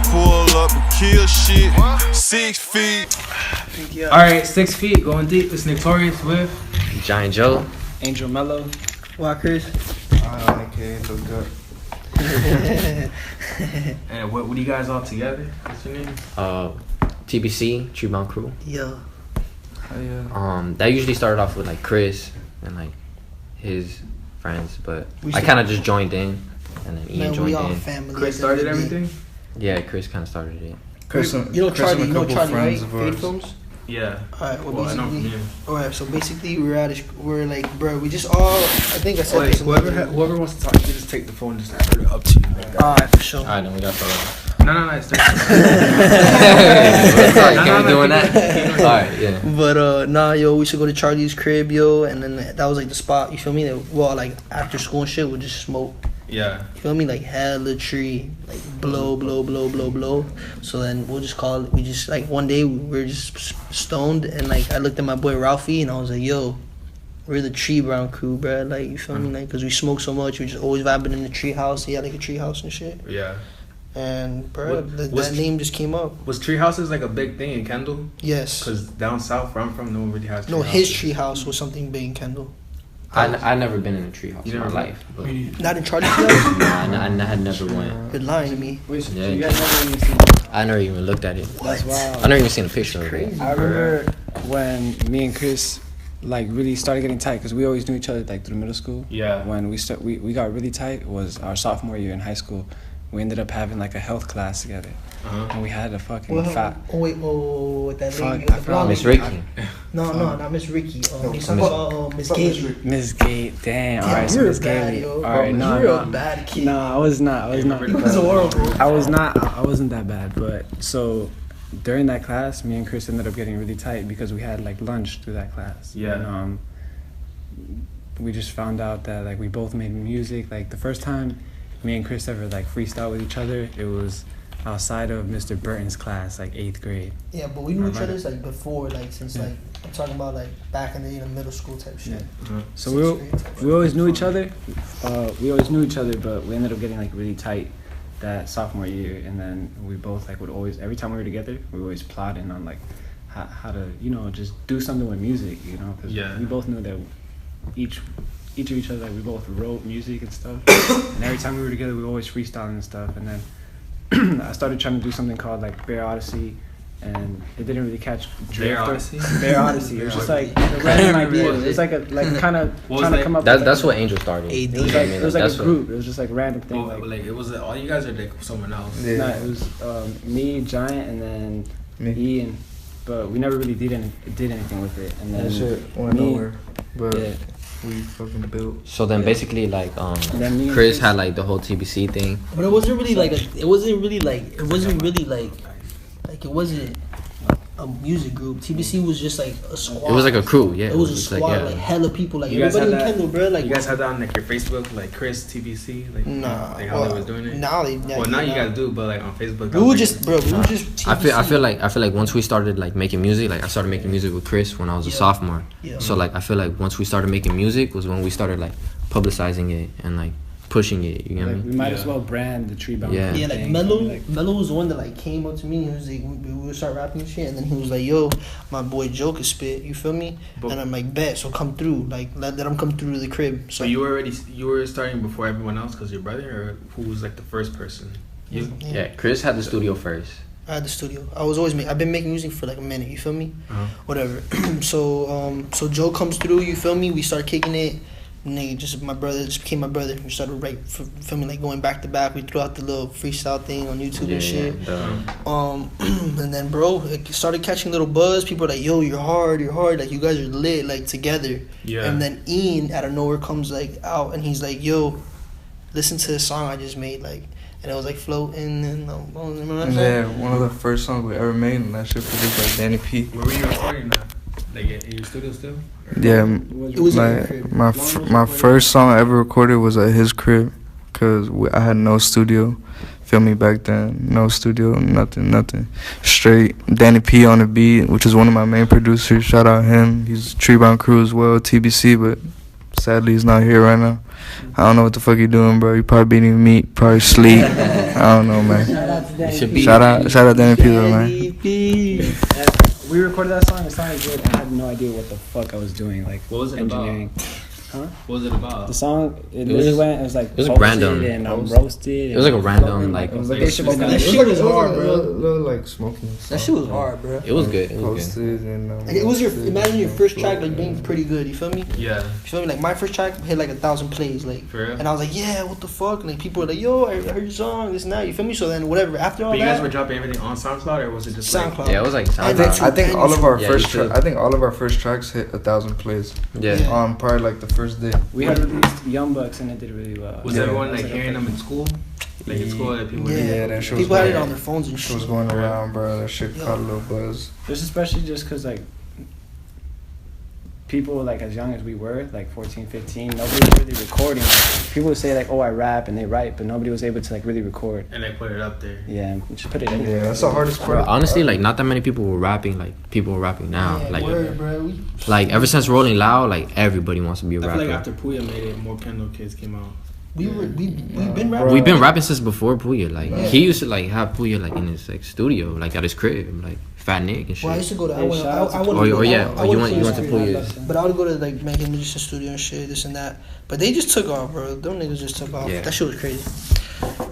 pull up and kill shit. 6 feet. Alright, 6 feet, going deep. It's Torius with Giant Joe, Angel Melo, WhyChris. Okay, so good. and what are you guys all together? What's your name? TBC, Tree Bound Crew. Yeah. Oh, yeah. That usually started off with like Chris and like his friends, but We I should- kind of just joined in, and then Ian Man, joined we all in. family. Chris started everything? Yeah, Chris kind of started it. Chris and, You know Chris and Charlie, a you know couple Charlie, right? friends of Fade ours. Films. Yeah. Alright, well, I know from basically, you. alright, so basically we're like, bro, we just all, I think I said Wait, this. whoever wants to talk, you can just take the phone and just turn it up to you. Alright, for sure. Alright, then we got started. No, it's Can we doing that? Alright, yeah. But nah, yo, we should go to Charlie's crib, yo, and then that was like the spot. You feel me? That, well, like after school and shit, we just smoke. Yeah. You feel me? Like hella tree, like blow. So then we'll just call it. We just like one day we were just stoned, and like I looked at my boy Ralphie, and I was like, yo, we're the Tree Brown crew, bro. Like you feel me? Like because we smoke so much, we just always vibing in the tree house. He had like a tree house and shit. Yeah. And bro, What- that name just came up. Was tree houses like a big thing in Kendall? Yes. Because down south where I'm from, no one really has tree No, houses. his tree house was something big in Kendall. I never been in a treehouse You in my never life. But Not in Charlie's tree house. I had never went. You're lying to me. Wait, so Yeah. you guys never even seen I never even looked at it. That's wild. I never even seen a picture of it. I remember when me and Chris like really started getting tight because we always knew each other like through middle school. Yeah. When we got really tight was our sophomore year in high school. We ended up having like a health class together, and we had a fucking fat. Oh wait, with that Fuck, lady, with I the forgot. blonde Miss lady. Ricky. No, not Miss Ricky. Miss Miss Gate. Miss Gate, damn. All right, so You're Miss bad, Gate. yo. All right, You're no, a bad kid. no, I was not. You was horrible. I wasn't that bad, but so during that class, me and Chris ended up getting really tight because we had like lunch through that class. Yeah. And we just found out that like we both made music. Like the first time me and Chris ever like freestyle with each other, it was outside of Mr. Burton's class, like 8th grade. Yeah, but we knew each other like before, like since like I'm talking about like back in the middle school type shit. So Sixth grade type we always knew each other. But we ended up getting like really tight that sophomore year, and then we both like would always, every time we were together, we were always plotting on like how to just do something with music, because we both knew that each of each other, like, we both wrote music and stuff, and every time we were together, we were always freestyling and stuff. And then I started trying to do something called like Bear Odyssey, and it didn't really catch drift. Bear Odyssey? Bear Odyssey. It was just like a random idea. It was like kind of trying to come up. That's what Angel started. AD. It was like a group. It was just like a random thing. Like it was all you guys or like someone else? No, it was me, Giant, and then Ian. But we never really did anything with it. And then that shit went nowhere. But yeah. we fucking built. So then basically like then me and Chris had like the whole TBC thing. But it wasn't really like it wasn't a music group. TBC was just like a squad. It was like a crew, yeah. It was a just squad, like, like hella people, like You guys everybody in had that- Kendall, bro. Like You guys had that on like your Facebook, like Chris TBC, like nah, like how they was doing it. Now you guys do, but like on Facebook. We were just, bro. We were just. TBC. I feel like once we started like making music, like I started making music with Chris when I was a sophomore. Yeah. So like I feel like once we started making music was when we started like publicizing it and like pushing it. You know what I like, mean? we might as well brand the Tree Bound. Yeah. Yeah, like thing. Melo was the one that like came up to me. He was like, we would start rapping and shit, and then he was like, "Yo, my boy Joe could spit." You feel me? But- and I'm like, "Bet." So come through, like let him come through the crib. So you were starting before everyone else because your brother, or who was like the first person? You. Yeah, Chris had the studio first. I had the studio. I've been making music for like a minute. You feel me? Whatever. so Joe comes through. You feel me? We start kicking it. Nigga, my brother became my brother. We started feel me, like going back to back. We threw out the little freestyle thing on YouTube and shit. And then bro, it started catching little buzz. People are like, "Yo, you're hard. Like you guys are lit, like together." Yeah. And then Ian out of nowhere comes like out, and he's like, "Yo, listen to the song I just made, like." And it was like floating and remember that song? Yeah, one of the first songs we ever made, and that shit produced by Danny P. Where were you recording that? Like in your studio still? Yeah, It was in your crib. my first song I ever recorded was at his crib, cause I had no studio. Feel me, back then, no studio, nothing. Straight Danny P on the beat, which is one of my main producers. Shout out him. He's Tree Bound Crew as well, TBC, but sadly he's not here right now. I don't know what the fuck he doing, bro. He probably beating meat, probably sleep. I I don't know, man. Shout out to Danny should P. be- Shout out Danny P though, man. We recorded that song. The song is good. I had no idea what the fuck I was doing. Like, What was it engineering. about? Huh? What was it about? The song, it was- really went. It was like it was posted random. and roasted. It was like a and random, fucking, like- it was Like, like it smoking. was- That shit was hard, bro. Little like smoking. That shit was hard, bro. It was good. It was good. Posted and Like, it was your imagine your first track like being pretty good. You feel me? Yeah. You feel me? Like my first track hit like 1,000 plays, like, For real? and I was like, yeah, what the fuck? And like people were like, yo, I heard your song, this and that. You feel me? So then whatever. After all But you guys that, were dropping everything on SoundCloud, or was it just SoundCloud. Yeah, it was like I SoundCloud. think all of our Yeah, first you should. I think all of our first tracks hit 1,000 plays. Yeah. Probably like the first day. We had released Young Bucks and it did really well. Was Yeah. everyone It was like a hearing them in school? Like in school, that people. Yeah, that shit was people had it going- on their phones and Shit was shit. going around, bro. That shit caught a little buzz. Just especially just because like people like as young as we were, like 14, 15, nobody was really recording. Like, people would say like, oh, I rap and they write, but nobody was able to like really record. And they put it up there. Yeah, just put it in Yeah, there. that's the hardest part. Bro, honestly, like not that many people were rapping like people were rapping now. Yeah, Like, word, bro. We, like ever since Rolling Loud, like everybody wants to be a I feel rapper. like after Puya made it, more Kendall kids came out. we've been rapping. We've been rapping since before Puya. Like Yeah. he used to like have Puya like in his like studio, like at his crib, like Fat Nick and shit. Well, I used to go to. I Hey, went. shout out to I went. Or yeah, I or you went went to school. Puya's. But I would go to like Megan Musician Studio and shit, this and that. But they just took off, bro. Them niggas just took off. Yeah. That shit was crazy.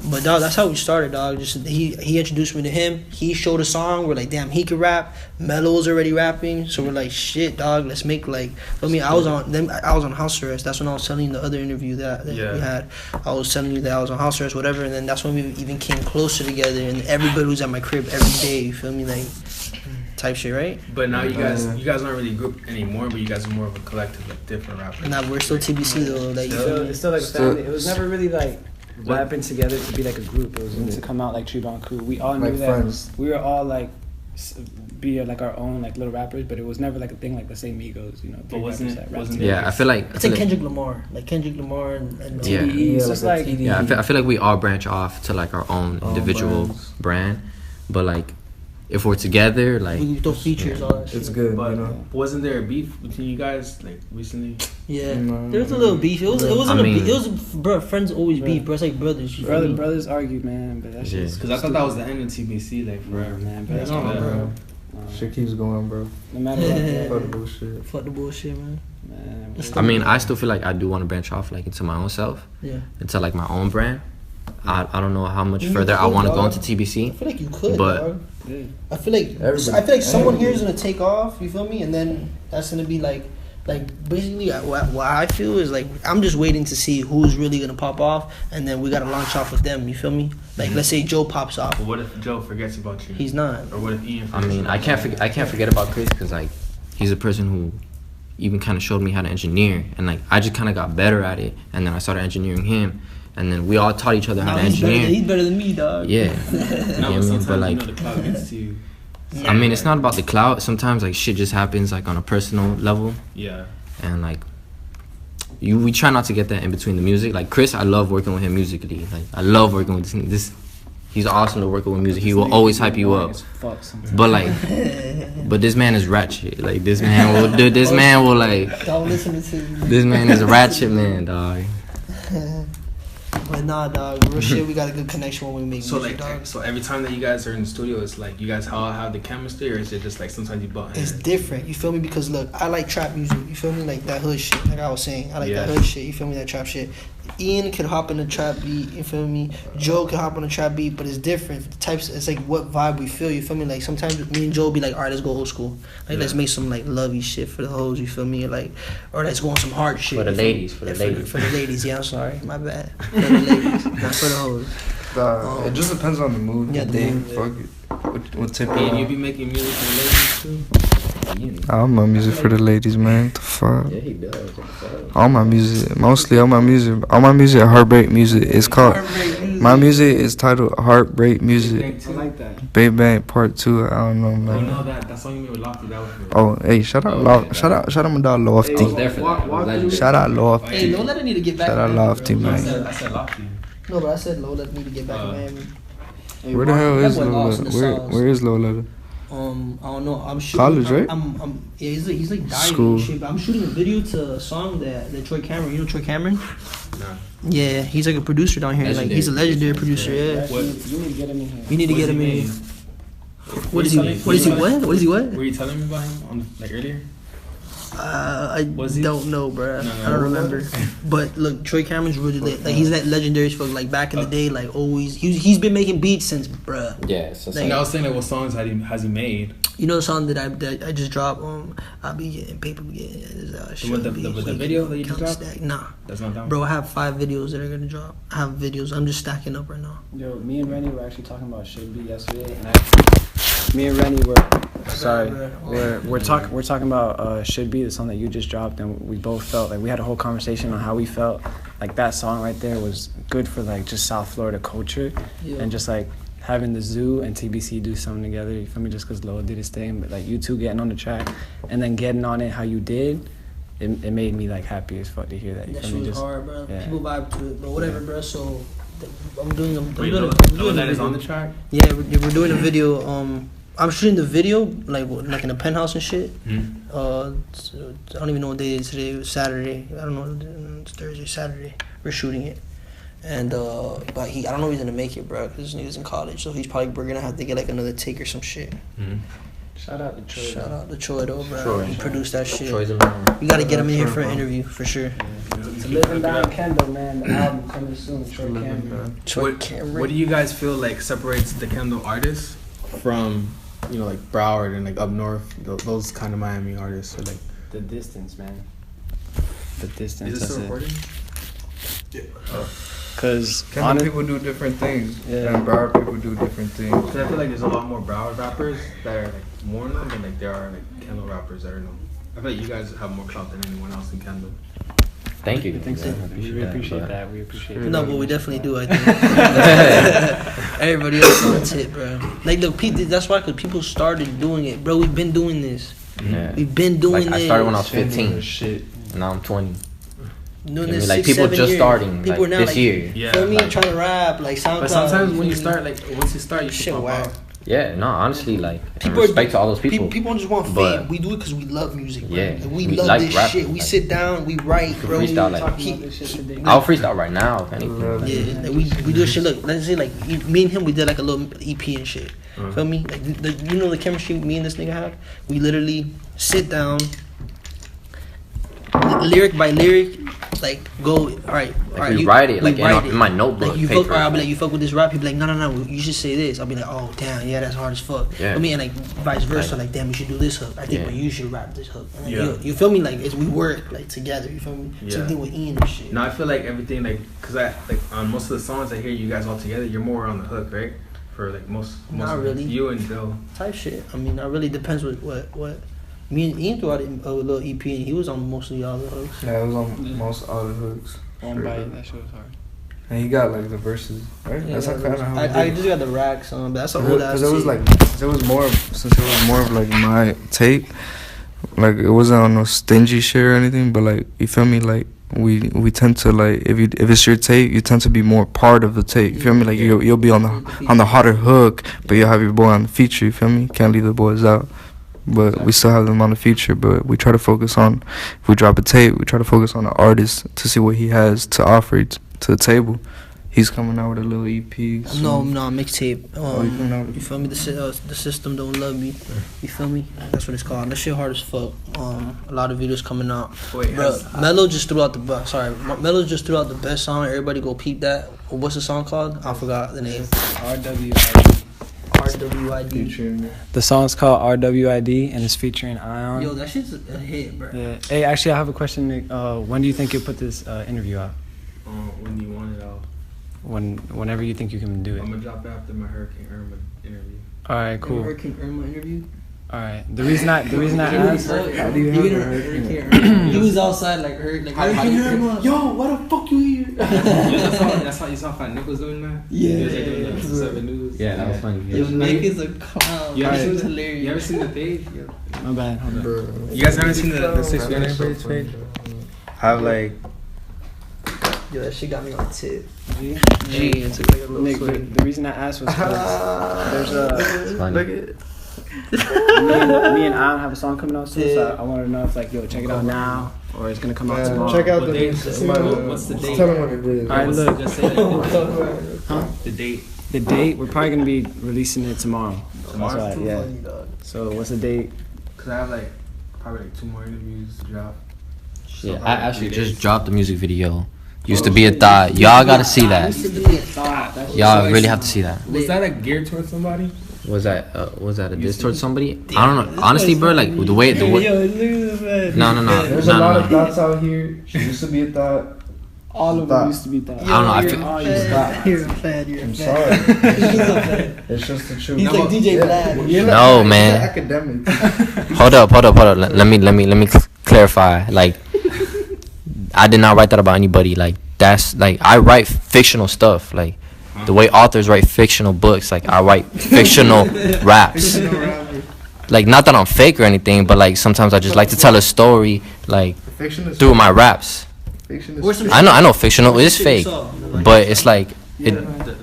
But dog, that's how we started, dog. Just he introduced me to him. He showed a song. We're like, damn, he could rap. Melo was already rapping, so we're like, shit, dog. Let's make like. I mean, I was on house arrest. That's when I was telling you the other interview that Yeah. we had. I was telling you that I was on house arrest, whatever. And then that's when we even came closer together. And everybody was at my crib every day. You feel me, like type shit, right? But now you guys aren't really a group anymore, but you guys are more of a collective, like different rappers. Now we're still TBC though. Like, you feel me? It's still like a Still- family. It was never really like rapping together to be like a group. It was to come out like Tribon Crew. We all knew Like that friends. we were all like be like our own like little rappers, but it was never like a thing like the same Migos, you know. But wasn't it? Yeah, I feel like It's like Kendrick Lamar, like Kendrick Lamar and Yeah. It's just like yeah, I feel like we all branch off to like our own individual brands. brand, but like if we're together, like we throw features, all that shit. It's good, But you know. wasn't there a beef between you guys like recently? Yeah, No. there was a little beef. It wasn't I a mean- beef. It was bro. Friends always beef, bro. It's like brothers. You feel me? brothers argue, man, but that's Yeah. just Because I thought that was the end of TBC, like forever. man. But Yeah, that's no, not bro. Shit keeps going, bro. No matter what, Fuck the bullshit. Fuck the bullshit, man. man. I mean, I still feel like I do want to branch off like into my own self, Yeah. into like my own brand. I don't know how much You further I could, want to go dog. into I TBC. feel like you could, But- dog. Yeah. I feel like someone here is gonna take off. You feel me? And then that's gonna be like basically what I feel is like I'm just waiting to see who's really gonna pop off, and then we gotta launch off with them. You feel me? Like let's say Joe pops off. But what if Joe forgets about you? He's not. Or what if Ian I forgets mean, about I can't forget about Chris because like he's a person who even kind of showed me how to engineer, and like I just kind of got better at it, and then I started engineering him, and then we all taught each other how to engineer. He's better than me, dog. Yeah, No, you know but what I mean? sometimes But like, you know the cloud gets to you. I mean, it's not about the clout. Sometimes like shit just happens like on a personal level, Yeah. and like we try not to get that in between the music. Like Chris, I love working with him musically. Like I love working with this. He's awesome to work with music. He will always hype you up. But like, but this man is ratchet. Like this man will do. This man will like. Don't listen to me. This man is a ratchet man, dog. But nah, dog. Real shit. We got a good connection when we make So music, like, dog. so every time that you guys are in the studio, it's like you guys all have the chemistry, or is it just like sometimes you butt It's heads? different, you feel me? Because look, I like trap music, you feel me? Like that hood shit, like I was saying. I like that Yeah. hood shit, you feel me? That trap shit. Ian could hop in the trap beat, you feel me? Joe could hop on the trap beat, but it's different. The types, it's like what vibe we feel, you feel me? Like sometimes me and Joe be like, all right, let's go old school. Like let's make some like lovey shit for the hoes, you feel me? Like, or let's go on some hard shit. For the you feel me? ladies, for the Yeah, ladies. For the ladies, yeah, I'm sorry, my bad. For the ladies, not for the hoes. It just depends on the mood. Yeah, the the day. mood, Fuck it. What type Ian, you of? be making music for the ladies too? I'm my music for the ladies, man. What the fuck? Yeah, he does. All my music, mostly all my music, heartbreak music. It's called. My music is titled Heartbreak Music. Thank you. I like that. Big Bang Part 2. I don't know, You man. know that song you made with Lofty, that was for Oh, hey, shout out my dog I was Lofty. there for that. It was legendary. Shout out Hey, Lofty. Low Letter need to get back. Shout in out Miami, Lofty, bro. I man. said Lofty. No, but I said Low Letter need to get back in Miami. Where the hell That is boy Low lost in Letter? the sauce. Where is Low Letter? I don't know. I'm shooting. College, right? Yeah, he's like dying School. and shit. But I'm shooting a video to a song that Troy Cameron. You know Troy Cameron? Nah. Yeah, he's like a producer down here. Legendary like he's a legendary producer. producer. Yeah. You need to get him in here. You need to get him in. What is he? What is he? What? What is he? What? Were you telling me about him on like earlier? I Was he? don't know, bro. No, I don't remember. But look, Troy Cameron's really lit. Like he's that legendary as fuck. Like back in the day, like always. He's been making beats since, bruh. Yeah, so Like, I was saying, like, what songs has he made? You know the song that I just dropped? I'll be getting paper again. With the video that you just dropped? Stack. Nah, That's not that. bro. I have 5 videos that are gonna drop. I have videos. I'm just stacking up right now. Yo, me and Rennie were actually talking about Should Be yesterday, and me and Rennie we're talking about Should Be, the song that you just dropped, and we both felt like we had a whole conversation on how we felt like that song right there was good for like just South Florida culture, and just like having the Zoo and TBC do something together. You feel me? Just because Lowell did his thing, but like you two getting on the track and then getting on it how you did, it made me like happy as fuck to hear that. You That feel shit me? was Just hard, bro. yeah. People vibe to it, but whatever, bro. So I'm doing a That is on the track. Yeah, we're doing a video. I'm shooting the video like in a penthouse and shit. I don't even know what day it is today. It was Saturday. I don't know. It's Thursday, Saturday. We're shooting it, and but I don't know if he's gonna make it, bro. Cause this nigga's in college, so we're gonna have to get like another take or some shit. Shout out to Troy. Shout out to Troy though, bro. Troy. He produced that shit. Troy's around. We gotta get him in here for an interview for sure. To Live and Die Kendall, man. The album coming soon. Troy Cameron. Troy Cameron. What do you guys feel like separates the Kendall artists from, like Broward and like up north, those kind of Miami artists? So like The distance, man. The distance. Is this that's still recording? Because Kendall people do different things, and Broward people do different things. Because I feel like there's a lot more Broward rappers that are like more known than like there are like Kendall rappers that are known. I feel like you guys have more clout than anyone else in Kendall. Thank you. I think so. We appreciate but- that. We appreciate it. No, but we definitely do. I think everybody else on the tip, bro. Like that's why, cause people started doing it, bro. We've been doing this. Yeah. We've been doing Like, this. I started when I was 15. Shit. And now I'm 20. Doing I this mean, like, 6, people 7 just years. starting, People like, are now this like, year. Yeah, feel me? like- Trying to rap like SoundCloud. But sometimes when you feel me? start, like once you start, you Shit should pop whack. out. Yeah, no, honestly, like, and People respect to all those people. People just want But- fame. We do it because we love music. Bro. Yeah, Like, we we love like this rapping, shit. We like- sit down, we write, could bro. freestyle, like- Talking about this shit today. I'll freestyle right now, if anything. Yeah, like we do shit. Look, let's say like me and him, we did like a little EP and shit. Feel me? Like the chemistry me and this nigga have. We literally sit down, lyric by lyric, like go. All right, Like, we write it, like, in my notebook, Like you paper. fuck, I'll be like, you fuck with this rap. He'll be like, no, you should say this. I'll be like, oh damn, yeah, that's hard as fuck. Yeah. I mean, and like vice versa, like damn, you should do this hook. I think, Yeah. but you should rap this hook. And then Yeah. you feel me? Like we work like together. You feel me? Yeah. Same thing with Ian and shit. No, I feel like everything cause I like on most of the songs I hear you guys all together, you're more on the hook, right? For like most Not of really. You and Bill. Type shit. I mean, that really depends what. Me and Ian threw out a little EP, and he was on mostly all the hooks. Yeah, it was on most all the hooks. One bite. That shit was hard. And he got like the verses, right? Yeah, That's kind of how I just got the racks on, but that's a old ass. Because it was like, since it was more of like my tape, like it wasn't on no stingy shit or anything, but like, you feel me? Like, we tend to like, if it's your tape, you tend to be more part of the tape. You feel me? Like you'll be on the hotter hook, but you'll have your boy on the feature. You feel me? Can't leave the boys out. But we still have them on the feature. But we try to focus on, if we drop a tape, we try to focus on the artist to see what he has to offer to the table. He's coming out with a little EP. soon. No, mixtape. you coming out with You feel me? The system don't love me. You feel me? That's what it's called. That shit hard as fuck. A lot of videos coming out. Wait, Bro, Melo just threw out the best. Sorry, Melo just threw out the best song. Everybody go peep that. What's the song called? I forgot the name. RWID. RWID. featuring. The song's called RWID and it's featuring Ion. Yo, that shit's a hit, bro. Yeah. Hey, actually, I have a question, Nick. When do you think you'll put this interview out? When you want it out, Whenever you think you can do it. I'm gonna drop it after my Hurricane Irma interview. All right, cool. Hurricane Irma interview. All right. The reason I asked. How do you have a hurricane? He was outside like Hurricane Irma. Yo, why the fuck you here? That's how you saw Fat Nick was doing that? Yeah. He was like doing the 7 News. Yeah, that was funny. Yo, Nick is a clown. You ever That seen was the- hilarious. You ever seen the page? My bad. Hold on. You guys haven't seen the 6 page? I have like, Yo, that shit got me on tip. G. G, it took like a little Nick, swing. the reason I asked was because there's a. It's funny. me and Alan have a song coming out soon, so I wanted to know if like, yo, check it out now, or it's gonna come out tomorrow. Check out What the date? date. What's the date? Tell them what it is. All right, look. Just say that. Huh? The date. The date, we're probably gonna be releasing it tomorrow. Tomorrow? That's right, yeah. So what's the date? Cause I have like probably like 2 more interviews to drop. Yeah, I actually just dropped the music video. Used to be a thought. Y'all gotta see that. Y'all really have to see that. Was that like geared towards somebody? Was that a diss towards somebody? I don't know. Honestly, bro, like the way. No. There's a lot of thoughts out here. She used to be a thought. All of them used to be thought. I don't know. I feel. You're a fan. You're a I'm fan. sorry. It's just the truth. He's like DJ Vlad. You're No, like, man. Academic. Hold up. Let me clarify. Like, I did not write that about anybody. Like, that's like I write fictional stuff. Like, the way authors write fictional books. Like, I write fictional raps. Like, not that I'm fake or anything, but like sometimes I just like to tell a story, like through my raps. I know fictional is fake, but it's like it.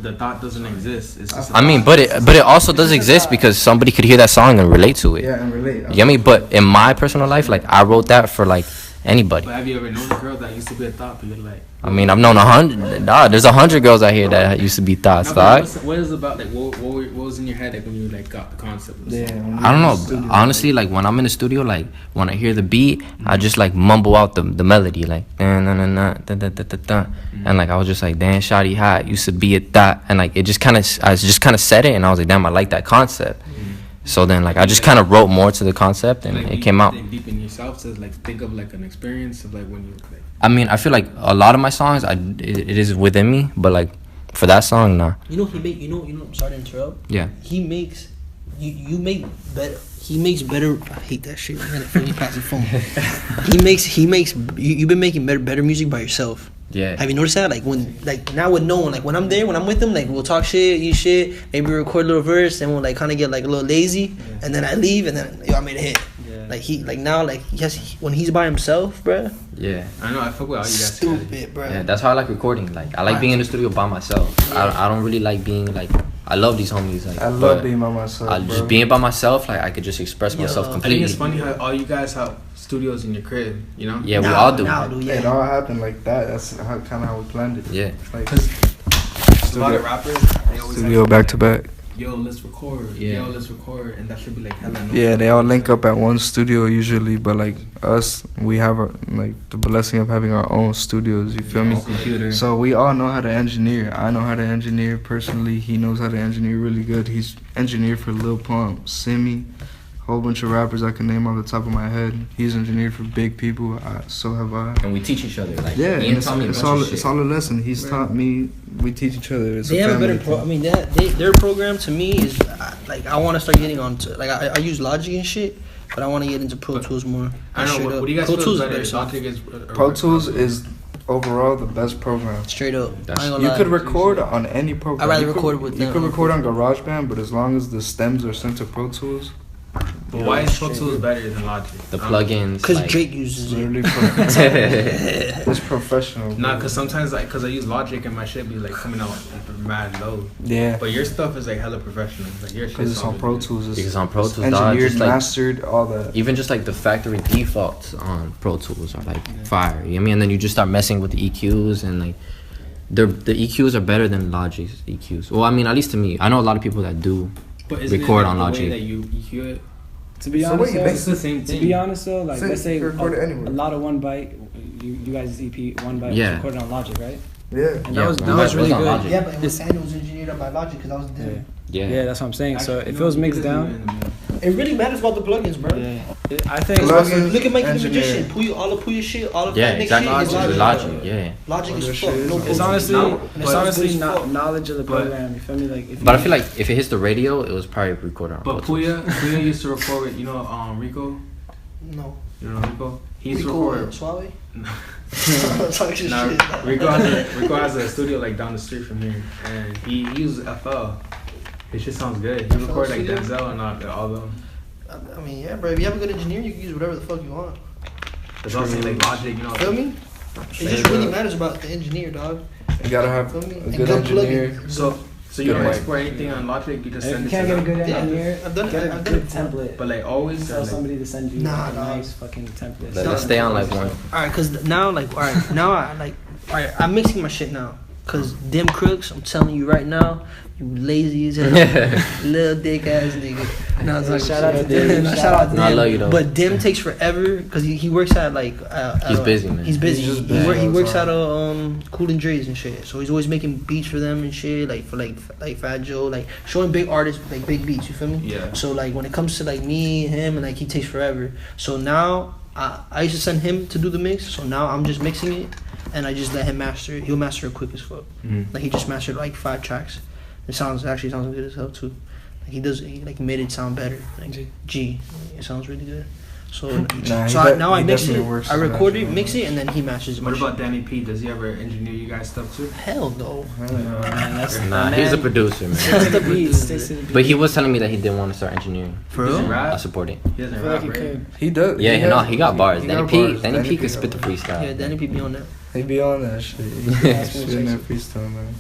The thought doesn't exist. It's just I mean, but it also does exist because somebody could hear that song and relate to it. Yeah, and relate. You know what I mean? But in my personal life, like I wrote that for like anybody. But have you ever known a girl that used to be a thought, but you're like? I mean, I've known 100. Dog, there's 100 girls out here that used to be thoughts, dog. What is about like what was in your head like when you like got the concept? Of the song? I don't know. Honestly, like when I'm in the studio, like when I hear the beat, I just like mumble out the melody, like and like I was just like, damn, shawty hot, used to be a thought, and like I just kind of said it, and I was like, damn, I like that concept. So then, like, I just kind of wrote more to the concept, and Like, it came out. Think deep in yourself to like think of like an experience of like when you like. I mean, I feel like a lot of my songs, it is within me, but like for that song, nah. You know he make. You know. I'm sorry to interrupt. Yeah. He makes. You make better. He makes better. I hate that shit. Man, let me pass the phone. He makes. You've been making better music by yourself. Yeah. Have you noticed that? Like when, like now with no one, like when I'm there, when I'm with him, like we'll talk shit, eat shit, maybe record a little verse, and we'll like kind of get like a little lazy, and then I leave, and then yo, I made a hit. Yeah. Like he, like now, like when he's by himself, bruh. Yeah. I know I fuck with all you guys. Stupid, bruh. Yeah, that's how I like recording. Like I like being in the studio by myself. I don't really like being like. I love these homies. Like I love being by myself. Just being by myself, like I could just express myself I completely. think it's funny how all you guys have studios in your crib, you know? Yeah, we all do. Now, dude, It yeah. all happened like that. That's kind of how we planned it. Yeah. Like A lot of rappers, they always studio have, back to back. Yo, let's record. Yeah. Yo, let's record, and that should be like hella. Yeah, they all link up at one studio usually, but like us, we have like the blessing of having our own studios. You feel me? Computer. So we all know how to engineer. I know how to engineer personally. He knows how to engineer really good. He's engineered for Lil Pump, Simi, whole bunch of rappers I can name off the top of my head. He's engineered for big people. So have I. And we teach each other. Like Yeah, me and and Tommy it's a bunch all of shit. it's all a lesson. He's taught me. We teach each other. It's They a have a family better thing. I mean, their program to me is like I want to start getting on to like I use Logic and shit, but I want to get into Pro Tools more. I don't know. What do you guys Pro feel Tools is is better? better. Logic is. Pro Tools is overall the best program. Straight up. I ain't gonna You lie. could record on any program. I'd rather You could- record with You them. could record on GarageBand, but as long as the stems are sent to Pro Tools, But why is Pro Tools better than Logic? The plugins. Cause like, Drake uses it's it. literally it's professional. Nah, bro. cause sometimes like, cause I use Logic and my shit be like coming out like, mad low. Yeah, But your stuff is like hella professional. Like your shit. because it's on Pro Tools. It's Because on Pro Tools, dog, engineered, just like mastered, all that. even just like the factory defaults on Pro Tools are like fire. You know what I mean? And then you just start messing with the EQs and like the EQs are better than Logic's EQs. Well, I mean, at least to me, I know a lot of people that do. But isn't record it like on the Logic. way that you hear it? To be So honest, wait, though, It's the same to thing. be honest though, like So let's say you a, can record it anywhere. a lot of One Bite, you guys' EP One Bite Yeah. was recorded on Logic, right? Yeah. And Yeah, that was One that Bite was really was on good. Logic. Yeah, but it was engineered up by Logic because I was there. Yeah. That's what I'm saying. So Actually, if no, it was you mixed could do down, it in the middle. It really matters about the plugins, bro. I think Plugins, Look at Mikey the engineer. Magician. All the Puya shit, all the Yeah, next exactly. shit is Logic. Logic. Yeah. Logic Other is shit fuck. is No Pro it's Tools. honestly No, it's but- honestly it's not fuck. knowledge of the But- program. You feel me? Like if But I you- feel like if it hits the radio, it was probably recorded on Pro But Tools. Puya used to record with Rico. No. You know Rico? He used to Rico record. Suave? No. Talking Nah, shit. Rico has a studio like down the street from here, and he uses FL. His shit sounds good. He FL record like studio? Denzel and all them. I mean, yeah, bro. If you have a good engineer, you can use whatever the fuck you want. There's also like Logic, you know. Feel me? It just really matters about the engineer, dog. You gotta have Feel me? a And good good engineer. plugins. So So you don't Good export anything on Logic? You just If send you it can't to get a them? good engineer, I've done it. get a I've done good it. template. But like always, Tell like, somebody to send you Nah, a nah. nice fucking template. Let's stay on like one. Alright, cause now like alright now I like alright I'm mixing my shit now. Cause them crooks, I'm telling you right now, you lazy as hell, little dick ass nigga. No, it's like, Shout out to them. Shout out to No, I them. love you though. But Dim takes forever because he works at like. He's busy, man. He's busy. He's just He busy all the works time. at Cool and Dre's and shit. So he's always making beats for them and shit, like for like Fat Joe, like showing big artists like big beats. You feel me? Yeah. So like when it comes to like me, him, and like he takes forever. So now I used to send him to do the mix. So now I'm just mixing it, and I just let him master it. He'll master it quick as fuck. Mhm. Like he just mastered like 5 tracks. It sounds good as hell too. Like he like made it sound better. Like G, it sounds really good. So Nah, so he now I he mix it, definitely works I to record match it, mix it, and then he matches. my What about shit. Danny P? Does he ever engineer you guys stuff too? Hell no. Man, that's Nah, he's a producer, man. Sticks to the beats. Sticks to the beats. But he was telling me that he didn't want to start engineering. For Does he real? rap? I support it. He doesn't I feel rap, like he right? could. He does. Yeah, has- he got bars. he Danny got P, bars. Danny P got can spit the bars. freestyle. Yeah, Danny P be on that. He be on that shit. He That's be what spitting it that freestyle, man.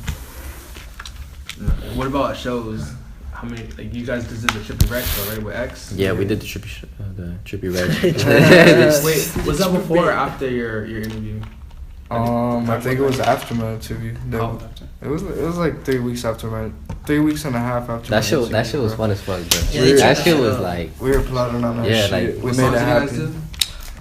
What about shows? How many? Like you guys just did the Trippy Red show, right? With X. Yeah, we did the trippy red. Wait, was that before or after your interview? I think it was after my interview. Oh. It was like 3 weeks after my 3 weeks and a half after my That shit interview, was bro. fun as fuck, bro. Yeah, they That changed shit it was up. like, We were plotting on that Yeah, shit. like, we What made songs it you guys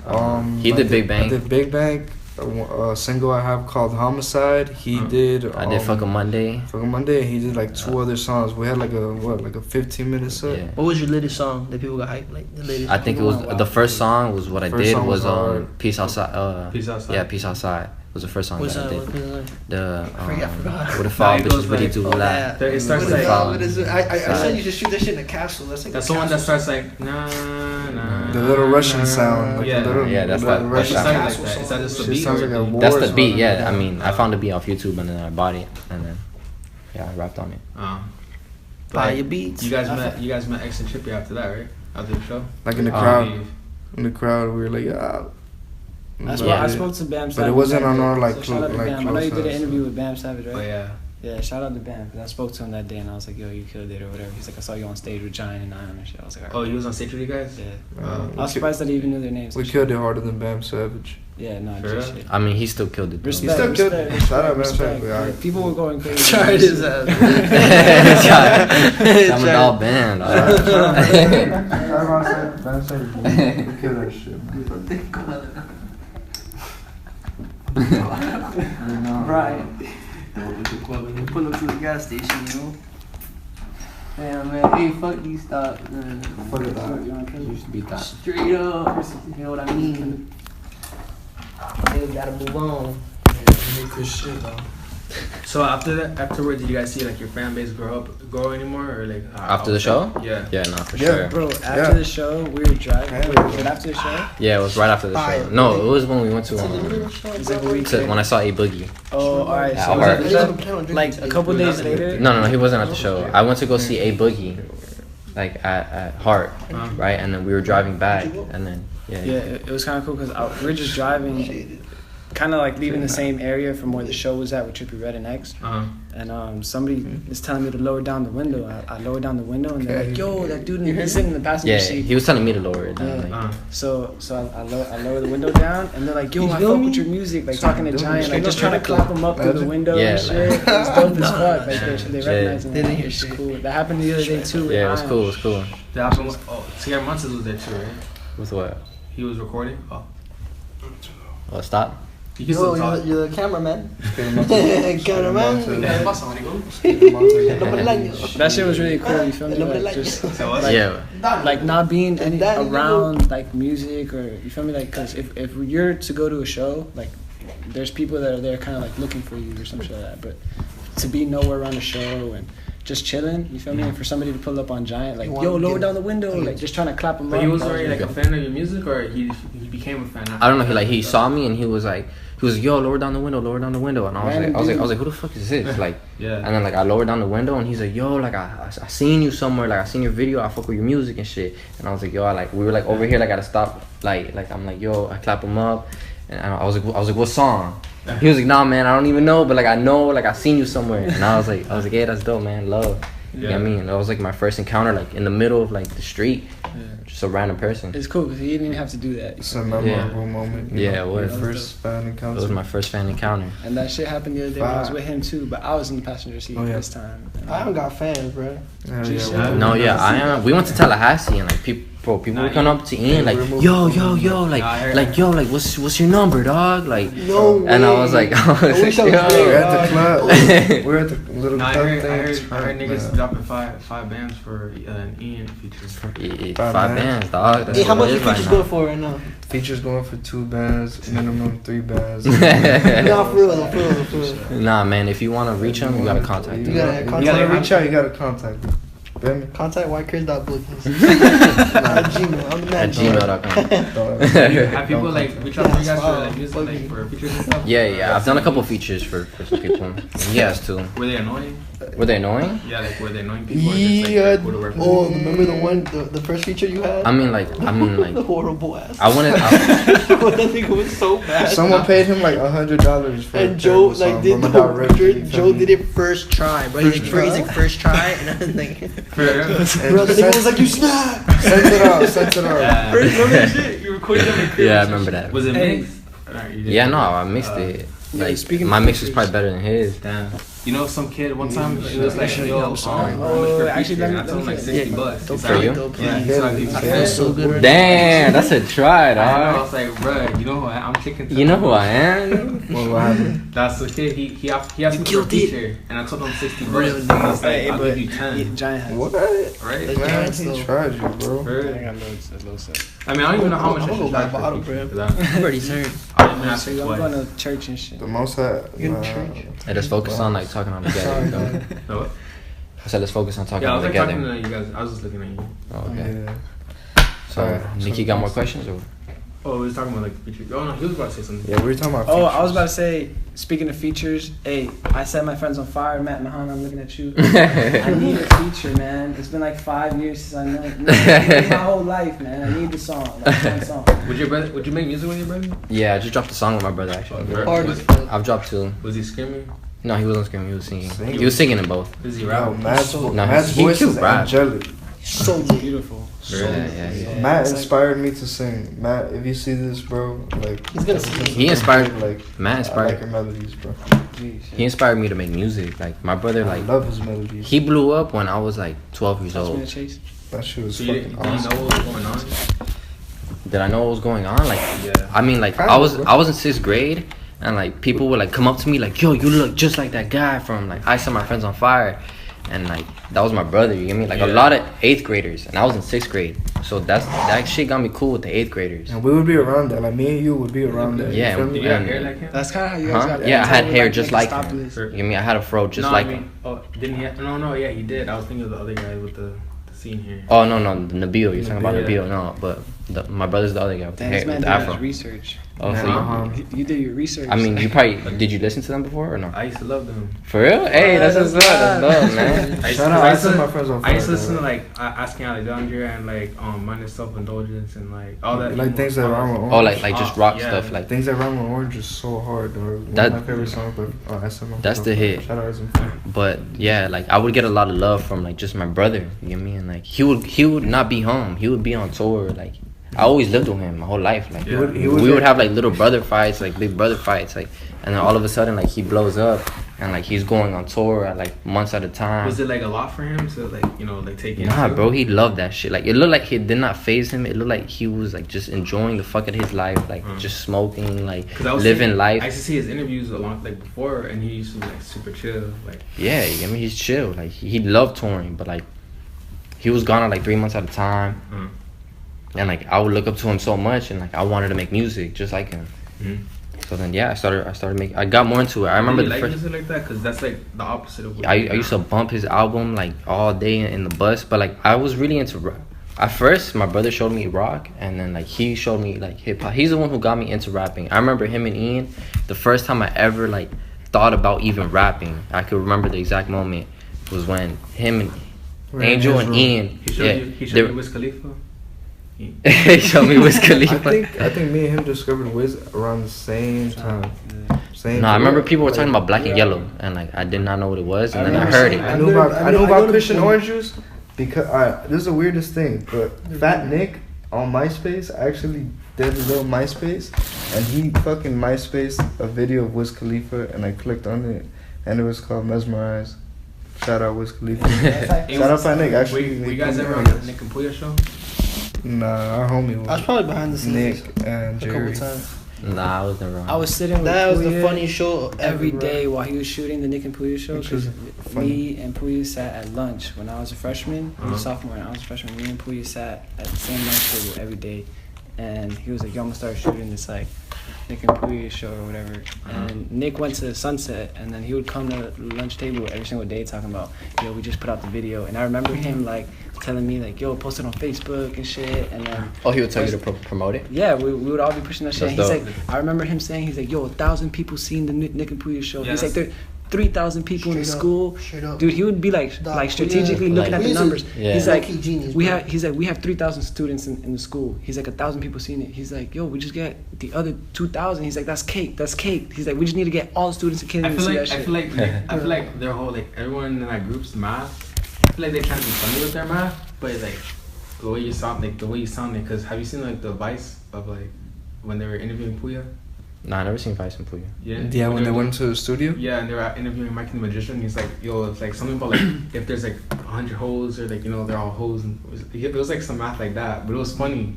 happen. did? he did Big I Bang. did Big Bang. A single I have called Homicide. He did. I did Fuck a Monday. Fucking Monday. He did like 2 other songs. We had like a 15-minute set. Yeah. What was your latest song that people got hyped? Like the latest. I think it was the first song was what I First did song was was hard. Peace Outside. Peace Outside. Yeah, Peace Outside was the first song What's that I that? did. The forgot. what the fall Nah, it bitches goes really like- do Oh, lie. yeah. It starts What is like- that? What is it? I Sorry. said you should shoot that shit in a capsule. That's like That's a the one that capsule. starts like nah. The little Russian sound. Like Yeah. the little, Yeah, that's the that- little that's It Russian that- started sound. like that. Is that just the Shit beat? sounds or like a the- war That's the song. beat. Yeah, I mean, I found the beat off YouTube and then I bought it and then yeah, I rapped on it. Buy Like, your beats. You guys met X and Trippy after that, right? After the show. Like in the Oh. crowd. In the crowd, we were like, ah. I spoke to Bam Savage. But it wasn't on our, like, shout out to like, Bam. I know you did close an interview with Bam Savage, right? Oh yeah. Yeah, shout out to Bam because I spoke to him that day and I was like, yo, you killed it or whatever. He's like, I saw you on stage with Giant and Ion and shit. I was like, Oh, he was on stage with you guys? yeah. We I was surprised that he even knew their names. We and killed it harder than Bam Savage. shit. Yeah, no, For just real? shit. I mean, he still killed it. though. Respect, still killed respect, it. Shout out, respect, man. respect. Yeah. Like, people were going crazy. Tried his ass. I'm a dog band. Bam Savage, we killed that shit, man. Right. Pull up to the gas station, you know. Damn, man. Hey, fuck these stops, man. Fuck it, dog. Used to be that. Straight up. You know what I mean? Niggas gotta move on. So afterwards, did you guys see like your fan base grow anymore, or like After the show? Yeah. Yeah, no, for Yeah. sure. Bro, after Yeah. the show, we were driving. Yeah. Wait, was it after the show? Yeah, it was right after the show. Fire. No, it was when we went to It's like a week when I saw A Boogie. Oh, alright. Yeah, So I was heard. that like a couple days later? No, he wasn't at the show. I went to go see A Boogie, like at Heart, right? And then we were driving back, and then Yeah, it was kind of cool because we were just driving, kind of like leaving the same area from where the show was at with Trippy Red and X. And somebody is telling me to lower down the window. I lowered down the window and they're like, "Yo, that dude, he's sitting in the passenger yeah, seat." he was telling me to lower it down. Yeah. Like, So I lower the window down and they're like, "Yo, I feel fuck me? with your music." Like talking to Dude, Giant, like straight just up trying to clap him up through the window Yeah, and shit. It was dope as fuck. Like they Yeah. recognized him. They didn't hear It's shit. cool. That happened the other day too. yeah, it was with cool. It Ion. was cool. That happened with Skatermontez was there too, right? With what? He was recording. Oh, Oh, stop. you can still Yo, talk. you're the cameraman. Cameraman. That shit was really cool. You feel me? El hombre Like, del just, So what? Yeah. like not being any Danny around like music or you feel me, like because if you're to go to a show, like there's people that are there kind of like looking for you or some shit like that, but to be nowhere around a show and just chilling, you feel me, and for somebody to pull up on Giant like, You yo, wanna lower get- down the window, like just trying to clap him But up. he was that already really like a fan of your music, or he became a fan. I don't know. He saw me and he was like, yo, lower down the window, and I was like, who the fuck is this? Like, Yeah. and then like I lowered down the window and he's like, yo, like I seen you somewhere, like I seen your video, I fuck with your music and shit. And I was like, yo, we were like over here, like at a stop, like I'm like, yo, I clap him up, and I was like, what song? He was like, nah, man, I don't even know, but like I know, like I seen you somewhere. And I was like, yeah, that's dope, man, love. You know what I mean? That was like my first encounter, like in the middle of like the street, just a random person. It's cool because he didn't even have to do that. It's a memorable moment. Yeah, it was. First fan encounter. It was my first fan encounter. And that shit happened the other day when I was with him too, but I was in the passenger seat this time. I haven't got fans, bro. No, yeah, I am. We went to Tallahassee and like people were coming up to Ian like, yo, like what's your number, dog? Like, no and way. I was like, wish I was We're there, at the club. We're at the little I club heard thing. niggas dropping five bands for an Ian feature. 5 bands, dog. That's Hey, how what much it you is right features now. going for right now? Features going for 2 bands, minimum 3 bands. Nah, for real. Nah, man, if you want to reach him, you gotta contact You him. gotta You contact gotta reach out, you gotta contact me. Feel me? Contact WhyChris.bookings at Gmail. I'm the man. At gmail.com. Have people like reach out to you guys for like music, like for features and stuff? Yeah, I've done a couple features for some people. He has too. Were they annoying? Were they annoying? Yeah, like were they annoying people? Or just, like, Yeah. cool to work with? Oh, remember the one, the first feature you had? I mean, like, The horrible ass. I wanted. That nigga was so bad. Someone paid him like $100 for And Joe like did the whole directly. Joe did it first try, bro. He's like first try, and I was like, bro, the nigga was like, you snap. Send it out. Yeah. Remember that shit? You recorded on the crib. Yeah, I remember that. Was it Hey. mixed? Alright, you did. Yeah, no, I mixed it. Like, speaking my of mix was features- probably better than his. Damn. You know, some kid one time he was like, Actually, yo, I'm sorry. actually, let me- I told him like let me- $60. He's For like, you? Yeah, he's like, I feel so good. Damn, that's a try, I dog. was like, bruh, you know who I'm chicken. You know who I am? What happened? That's the kid. He asked me for a killed it. feature, and I told him $60. Real And I was like, Hey, I'll but give you 10. Giant has. What? Right? Like, Man, giants, he though. tried you, bro. I Right. got a little set. I mean, I don't even know how much I'm I gonna should go buy charge a for bottle, feature, bro. 'cause I'm already turned. I didn't ask So you I'm twice. going to church and shit. The most I. Good church. Hey, let's focus on like talking on together. Go. No, what? I said let's focus on talking Yeah, I on was like talking together. to you guys. I was just looking at you. Oh, okay. Yeah. So, Nikki got more questions or? Oh, we was talking about like feature. Oh no, he was about to say something. Yeah, we were talking about. Oh, I features. was about to say, speaking of features, hey, I set my friends on fire. Matt Mahan, I'm looking at you. I need a feature, man. It's been like 5 years since I know my whole life, man. I need the song, like one song. Would you make music with your brother? Yeah, I just dropped a song with my brother actually. Hard Was, as fuck. I've dropped 2. was he screaming? No, he wasn't screaming. He was singing. Singing? He was singing in both. Was he Yo, rapping? Matt's he voice cute, is bro. angelic. So lit. Beautiful. Yeah. Matt it's like- inspired me to sing. Matt, if you see this, bro, like He's gonna ever see since it. He I inspired- heard, like Matt I like inspired. your melodies, bro. He inspired me to make music. Like my brother, I like love his melodies. he blew up when I was like 12 years That's been a old. chase. That shit was So you fucking did you awesome. know what was going on? Did I know what was going on? Like, Yeah. I mean, like Kinda, I was bro. in 6th grade, and like people would like come up to me like, yo, you look just like that guy from like I Set My Friends on Fire, and like that was my brother. You get me? Like a Yeah. lot of 8th graders, and I was in 6th grade, so that shit got me cool with the 8th graders. And we would be around that. Like me and you would be around that. Yeah, You feel me? Did you have And- hair like him? That's kind of how you guys Huh? got that. Yeah, I had Until we, hair just make like stop him. this. You get me? I had a fro just no, like I mean, him. oh, didn't he? No, yeah, he did. I was thinking of the other guy with the scene here. Oh no, Nabil. You're talking about Nabil. Nabil? No, but my brother's the other guy with the Damn, hair, this man with did the his afro. research. Oh, so You did your research. I mean, you probably did you listen to them before or no? I used to love them. For real? Hey, that's what's up. That's dope, man. Shout out, I Set My Friends on Fire. I used to listen to like Asking Alexandria and like Minus Self Indulgence and like all that. Like things that rhyme with orange. Oh, like just rock Yeah. stuff, like Things that rhyme with orange is so hard, dog. That- One of my favorite songs, but I Set My That's Friends the on Fire. hit. Shout out to But yeah, like I would get a lot of love from like just my brother. You get me? And like he would not be home. He would be on tour. Like I always lived with him my whole life. Like Yeah. He would we would have like little brother fights, like big brother fights, like and then all of a sudden like he blows up and like he's going on tour at like months at a time. Was it like a lot for him to like like take it? Nah, bro, he loved that shit. Like it looked like it did not phase him. It looked like he was like just enjoying the fuck of his life, like just smoking, like living life. I used to see his interviews a lot like before, and he used to be like super chill, like. Yeah, I mean he's chill. Like he loved touring, but like he was gone at like 3 months at a time. And like I would look up to him so much, and like I wanted to make music just like him. So then yeah, I started making. I got more into it. I remember you the like first. music like that because that's like the opposite of. What I you do used to now. bump his album like all day in the bus, but like I was really into rock. At first, my brother showed me rock, and then like he showed me like hip hop. He's the one who got me into rapping. I remember him and Ian. The first time I ever like thought about even rapping, I could remember the exact moment was when him and Angel and Ian. He showed you Wiz Khalifa. He showed me Wiz Khalifa. I think me and him discovered Wiz around the same time. Same. No, I remember people were talking about Black and Yellow, and like I did not know what it was, and then I heard it. I knew about Christian Orange Juice because this is the weirdest thing. But Fat Nick on MySpace actually did a little MySpace, and he fucking MySpace a video of Wiz Khalifa, and I clicked on it, and it was called Mesmerize. Shout out Wiz Khalifa. Shout out Fat Nick. Actually, were you guys ever on the Nick and Puya show? Nah, our homie was. I was probably behind the scenes Nick and a couple Jerry. times. Nah, I was never on. I was sitting with That was the Puya funniest show every ever, day bro. while he was shooting the Nick and Puya show. Which was Because funny. me and Puya sat at lunch when I was a freshman. He was a sophomore and I was a freshman. Me and Puya sat at the same lunch table every day. And he was like, yo, I'm gonna start shooting this like Nick and Puya show or whatever. And Nick went to Sunset, and then he would come to the lunch table every single day talking about, yo, we just put out the video. And I remember him like telling me like, yo, post it on Facebook and shit. And then Oh, he would tell you to promote it. yeah, we would all be pushing that shit. That's He's dope. like, I remember him saying, he's like, yo, 1,000 people seen the Nick and Puya show. Yeah, He's like, there 3,000 people in the Straight up, school. straight up. Dude, he would be like Dog, strategically Puya- looking at the Puya's a- numbers. Yeah. He's like, low-key genius, we bro. have, we have 3,000 students in the school. He's like, 1,000 people seen it. He's like, yo, we just get the other 2,000. He's like, that's cake. He's like, we just need to get all the students in Canada I to feel see like that I shit. feel like their whole like everyone in that group's math. I feel like they're trying to be funny with their math, but it's like the way you sound it. Because have you seen like the Vice of like when they were interviewing Puya? Nah, I never seen Vice and Puya. Yeah, when they went to the studio. Yeah, and they were interviewing Mike the Magician. He's like, yo, it's like something about like if there's like 100 hoes or like they're all hoes, and it was like some math like that, but it was funny,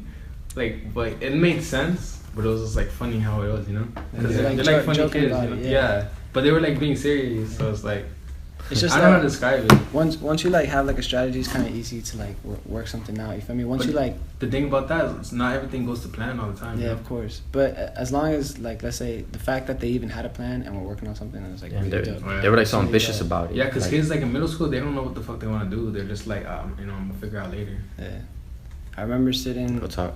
like but it made sense, but it was just like funny how it was, because Yeah. they're Like like funny joking kids, about it, yeah. yeah, but they were like being serious, so it's like It's just I don't know like, how to describe it. once you like have like a strategy, it's kind of easy to like work something out. You feel me? Once But you like, the thing about that is it's not everything goes to plan all the time. yeah, of course. But as long as like, let's say the fact that they even had a plan and we're working on something, and it's like Yeah, really they dope. were like so Really ambitious dope. about it. Yeah, because like, kids like in middle school, they don't know what the fuck they want to do. They're just like, I'm gonna figure out later. Yeah, I remember sitting Go talk.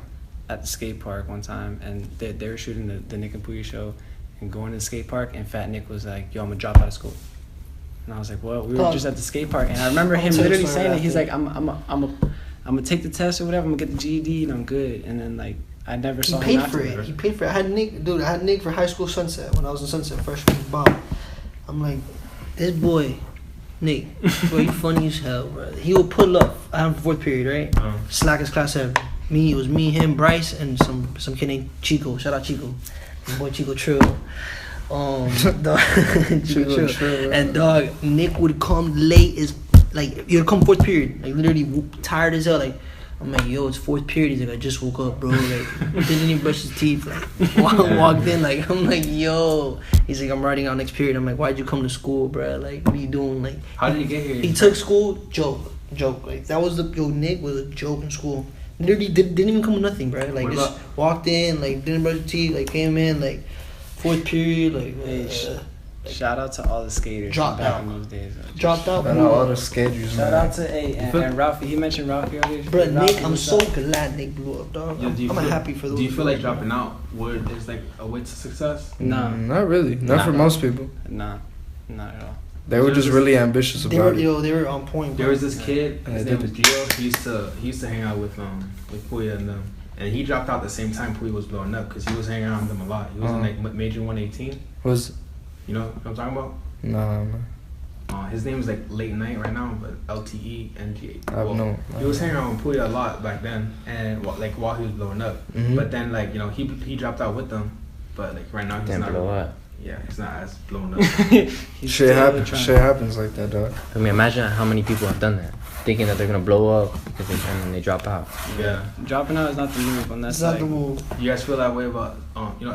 at the skate park one time, and they were shooting the Nick and Puya show, and going to the skate park, and Fat Nick was like, "Yo, I'm gonna drop out of school," and I was like, "Well, we were Oh. just at the skate park," and I remember him I'll tell you literally the story saying it. He's after. like, "I'm gonna take the test or whatever. I'm gonna get the GED, and I'm good." And then like I never He saw him paid after for that. it. He paid for it. I had Nick for high school Sunset when I was in Sunset freshman. Bob. I'm like, this boy, Nick, bro, you funny as hell, bro. He will pull up. I'm fourth period, right? Slackest class ever. It was me, him, Bryce, and some kid named Chico. Shout out Chico. My boy Chico Trill. Dog, Chico Trill. And dog, Nick would come late as like he would come fourth period, like literally tired as hell. Like I'm like, yo, it's fourth period. He's like, I just woke up, bro. Like didn't even brush his teeth. Like walked in. Like I'm like, yo. He's like, I'm writing out next period. I'm like, why'd you come to school, bro? Like what are you doing? Like How did you get here? he took school joke. Like that was Nick was a joke in school. Literally didn't even come with nothing, bro. Like What just about- walked in, like didn't brush his teeth, like came in, like fourth period, like Hey, shout out to all the skaters Dropped back out. in those days. dropped out. And all the schedules, Shout man. out to and Ralphie. He mentioned Ralphie earlier. Bro, Nick, Ralphie I'm was so up. glad Nick blew up, dog. Yo, do you I'm feel- happy for those. Do you feel like boys, bro. dropping out is like a way to success? Nah. Not really. Not for most people. Nah, not at all. They were just really ambitious They about were, it. they were on point. There Bro. was this kid. Yeah, His they name was did. Gio. He used to hang out with Puya and them, and he dropped out the same time Puya was blowing up because he was hanging out with them a lot. He was in like major 118. Was You know what I'm talking about? nah, man. His name is like Late Night right now, but LTENG. I have no. He was hanging out with Puya a lot back then, and while he was blowing up. Mhm. But then he dropped out with them, but like right now he's Didn't not. blow up. Yeah, he's not as blown up. He's Shit still happens. trying. Shit happens like that, dog. I mean, imagine how many people have done that, thinking that they're gonna blow up because and then they drop out. Yeah. Dropping out is not the move unless It's not like the move. You guys feel that way about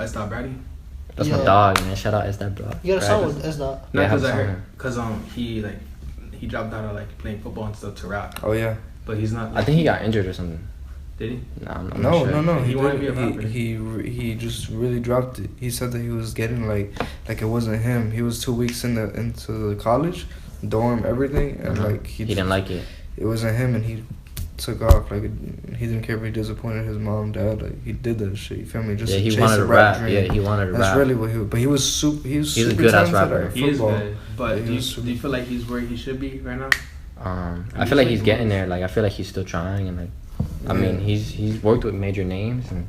S. Brady? That's Yeah. my dog, man. Shout out S. Bro. You got a song Right. with S. Dot. No, Yeah, I have because I a song. heard he dropped out of like playing football and stuff to rap, Oh yeah. but he's not. I think he got injured or something. Did he? Nah, I'm not No, sure. no. He He wanted to did. be a rapper. He just really dropped it. He said that he was getting like it wasn't him. He was 2 weeks into the college, dorm, everything, and Uh-huh. like He didn't like it. It wasn't him, and he took off. Like he didn't care if he disappointed his mom, dad. Like he did that shit. You feel me? Just Yeah, to he chase wanted a to rap. dream. Yeah, he wanted to That's rap. really what he. But he was super. He was He's a super good-ass talented rapper. at He is football. good, but Yeah, do he you, was super- do you feel like he's where he should be right now? I feel like he's getting there. Like I feel like he's still trying, and like I mean he's worked with major names, and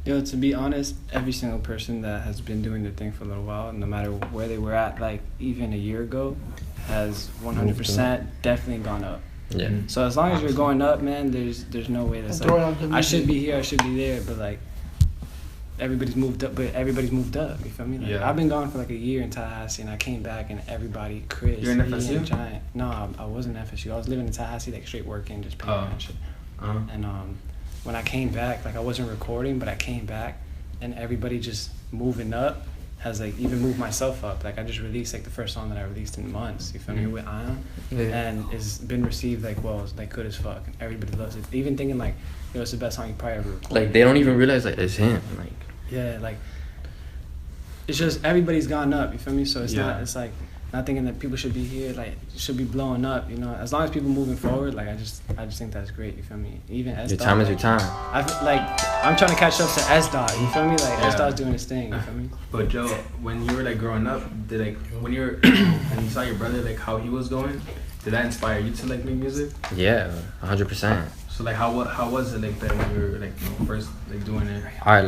Yo, to be honest, every single person that has been doing their thing for a little while, no matter where they were at, like even a year ago, has 100% definitely gone up. Yeah. So as long as you're going up, man, there's no way that's like, I should be here, I should be there, but like everybody's moved up. You feel me? Like, Yeah. I've been gone for like a year in Tallahassee, and I came back, and everybody, Chris, You're in FSU? and Giant. No, I wasn't in FSU. I was living in Tallahassee, like straight working, just paying and shit. And when I came back, like I wasn't recording, but I came back, and everybody just moving up has like even moved myself up. Like I just released like the first song that I released in months. You feel me? With Ion, and it's been received like it's like good as fuck. And everybody loves it. Even thinking like, it's the best song you probably ever recorded. Like they don't even realize like it's him. Like yeah, like it's just everybody's gone up. You feel me? So it's not. It's like not thinking that people should be here. Like should be blowing up. You know, as long as people moving forward. Like I just think that's great. You feel me? Even S. your time is your time. I'm trying to catch up to S. Dot. You feel me? Like S. Dot's doing his thing. You feel me? But Joe, when you were like growing up, when you saw your brother like how he was going, did that inspire you to like make music? Yeah, 100%. So like how was it like that when you were like first like doing it? All right,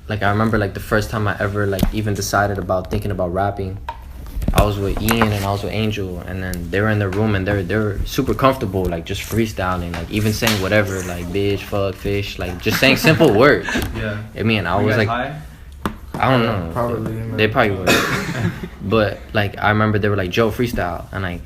like I remember like the first time I ever like even decided about thinking about rapping. I was with Ian and I was with Angel, and then they were in their room and they're super comfortable, like just freestyling, like even saying whatever, like bitch, fuck, fish, like just saying simple words. Yeah. I mean, I was like, high? I don't know. Probably. They probably were. But like I remember they were like, Joe, freestyle, and like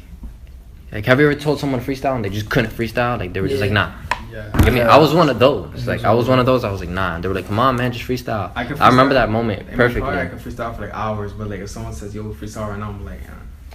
have you ever told someone to freestyle and they just couldn't freestyle? Like they were just like, nah. Yeah. I mean, I was one of those. Like I was one of those. I was like, nah. And they were like, come on, man, just freestyle. I remember that moment perfectly. I can freestyle for like hours, but like if someone says yo freestyle right now, I'm like,